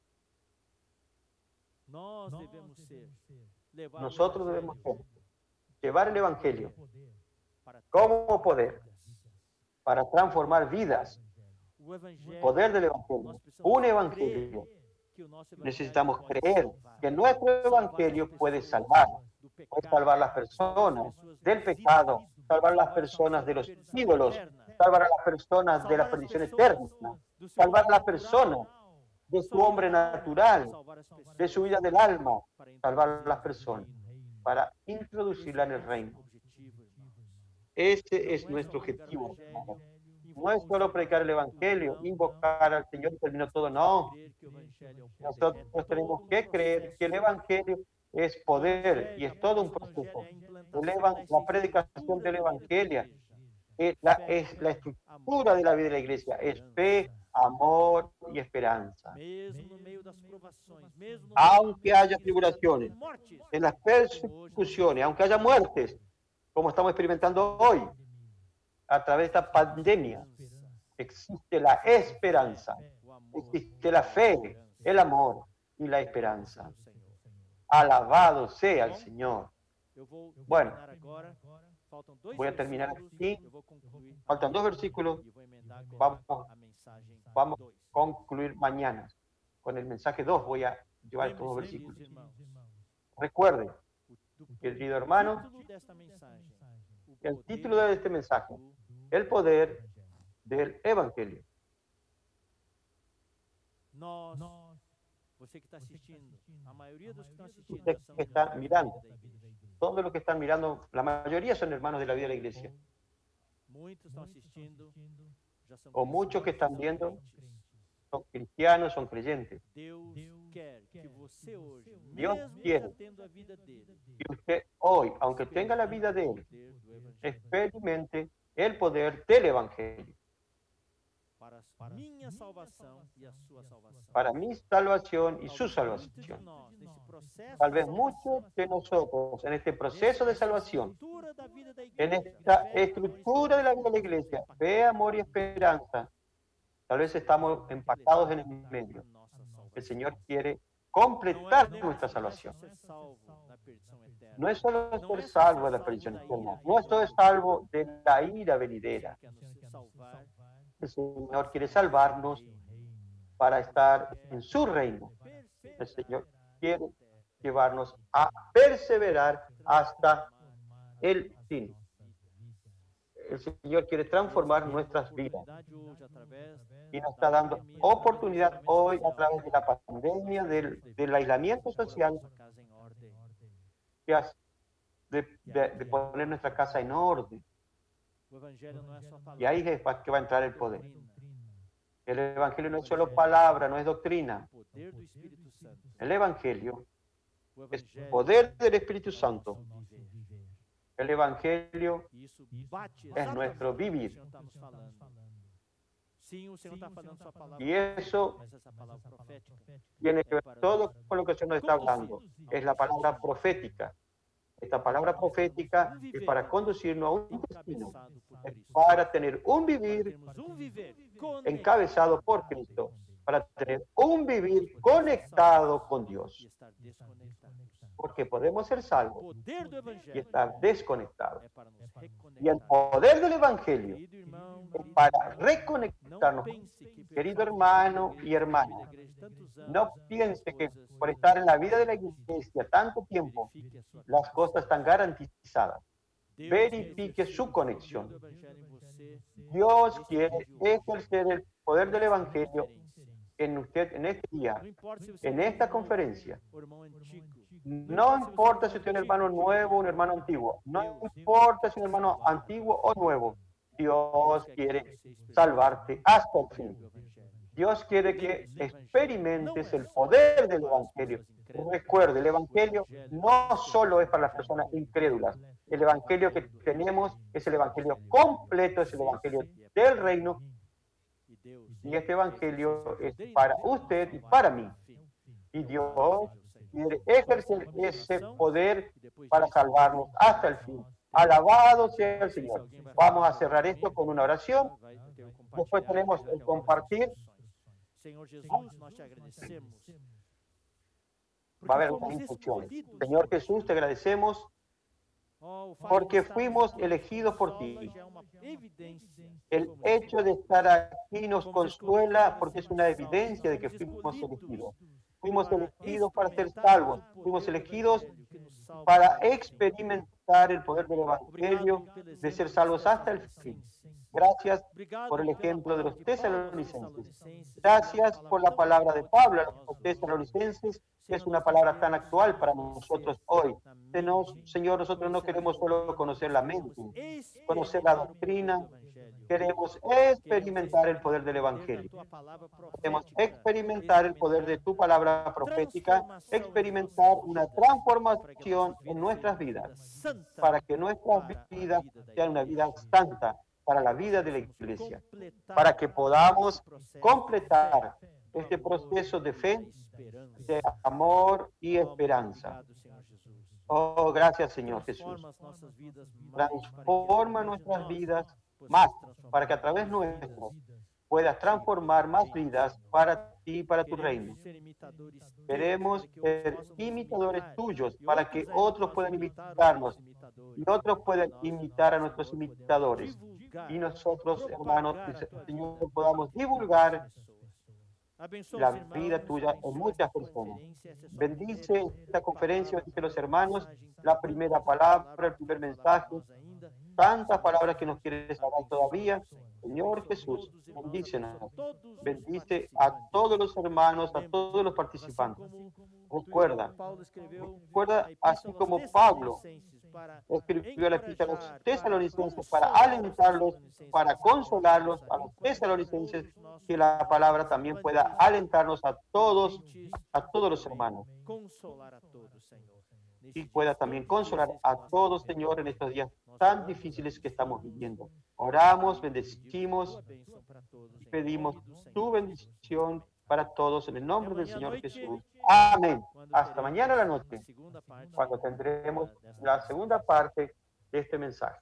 Nosotros debemos llevar el Evangelio como poder para transformar vidas. Poder del Evangelio. Un Evangelio. Necesitamos creer que nuestro Evangelio puede salvar las personas del pecado, salvar a las personas de los ídolos, salvar a las personas de la perdición eterna, salvar a las personas de su hombre natural, de su vida del alma, salvar a las personas para introducirla en el reino. Ese es nuestro objetivo. No es solo predicar el Evangelio, invocar al Señor y terminó todo, no. Nosotros tenemos que creer que el Evangelio es poder y es todo un proceso. La predicación del Evangelio es la estructura de la vida de la iglesia, es fe, amor y esperanza. Aunque haya tribulaciones, en las persecuciones, aunque haya muertes, como estamos experimentando hoy, a través de esta pandemia, existe la esperanza, existe la fe, el amor y la esperanza. Alabado sea el Señor. Bueno, voy a terminar aquí. Faltan 2 versículos. Vamos a concluir mañana. Con el mensaje 2 voy a llevar estos 2 versículos. Recuerde, querido hermano, el título de este mensaje, el poder del Evangelio. Usted que está mirando, todos los que están mirando, la mayoría son hermanos de la vida de la iglesia. O muchos que están viendo son cristianos, son creyentes. Dios quiere que usted hoy, aunque tenga la vida de Él, experimente el poder del Evangelio. Para mi salvación y su salvación. Tal vez muchos de nosotros en este proceso de salvación, en esta estructura de la vida de la iglesia, fe, amor y esperanza, tal vez estamos empacados en el medio. El Señor quiere completar nuestra salvación. No es solo ser salvo de la perdición eterna, no es solo salvo de la ira venidera. El Señor quiere salvarnos para estar en su reino. El Señor quiere llevarnos a perseverar hasta el fin. El Señor quiere transformar nuestras vidas y nos está dando oportunidad hoy a través de la pandemia, del aislamiento social, de poner nuestra casa en orden. Y ahí es que va a entrar el poder. El Evangelio no es solo palabra, no es doctrina. El Evangelio es poder del Espíritu Santo. El Evangelio es nuestro vivir. Y eso tiene que ver todo con lo que se nos está hablando. Es la palabra profética. Esta palabra profética es para conducirnos a un destino, es para tener un vivir encabezado por Cristo, para tener un vivir conectado con Dios. Porque podemos ser salvos y estar desconectados. Y el poder del Evangelio es para reconectarnos. Querido hermano y hermana, no piense que por estar en la vida de la iglesia tanto tiempo, las cosas están garantizadas. Verifique su conexión. Dios quiere ejercer el poder del Evangelio en usted en este día, en esta conferencia. No importa si usted es un hermano nuevo o un hermano antiguo. No importa si es un hermano antiguo o nuevo. Dios quiere salvarte hasta el fin. Dios quiere que experimentes el poder del Evangelio. Recuerde, el Evangelio no solo es para las personas incrédulas. El Evangelio que tenemos es el Evangelio completo, es el Evangelio del reino. Y este Evangelio es para usted y para mí. Y Dios quiere ejercer ese poder para salvarnos hasta el fin. Alabado sea el Señor. Vamos a cerrar esto con una oración. Después tenemos el compartir. Va a haber unas instrucciones. Señor Jesús, te agradecemos porque fuimos elegidos por ti. El hecho de estar aquí nos consuela porque es una evidencia de que fuimos elegidos. Fuimos elegidos para ser salvos. Fuimos elegidos para experimentar el poder del Evangelio, de ser salvos hasta el fin. Gracias por el ejemplo de los tesalonicenses. Gracias por la palabra de Pablo a los tesalonicenses, que es una palabra tan actual para nosotros hoy. Señor, nosotros no queremos solo conocer la mente, conocer la doctrina, queremos experimentar el poder del Evangelio. Queremos experimentar el poder de tu palabra profética, experimentar una transformación en nuestras vidas, para que nuestras vidas sean una vida santa para la vida de la iglesia, para que podamos completar este proceso de fe, de amor y esperanza. Oh, gracias, Señor Jesús. Transforma nuestras vidas más, para que a través nuestro puedas transformar más vidas para ti y para tu reino. Queremos ser imitadores tuyos, para que otros puedan imitarnos y otros puedan imitar a nuestros imitadores. Y nosotros, hermanos, Señor, podamos divulgar la vida tuya en muchas personas. Bendice esta conferencia, bendice los hermanos, la primera palabra, el primer mensaje, tantas palabras que nos quieres hablar todavía. Señor Jesús, bendícenos. Bendice a todos los hermanos, a todos los participantes. Recuerda, así como Pablo escribió la epístola a los tesalonicenses para alentarlos, para consolarlos a los tesalonicenses, que la palabra también pueda alentarnos a todos los hermanos. Y pueda también consolar a todos, Señor, en estos días tan difíciles que estamos viviendo. Oramos, bendecimos y pedimos tu bendición para todos en el nombre del Señor Jesús. Amén. Hasta mañana a la noche, cuando tendremos la segunda parte de este mensaje.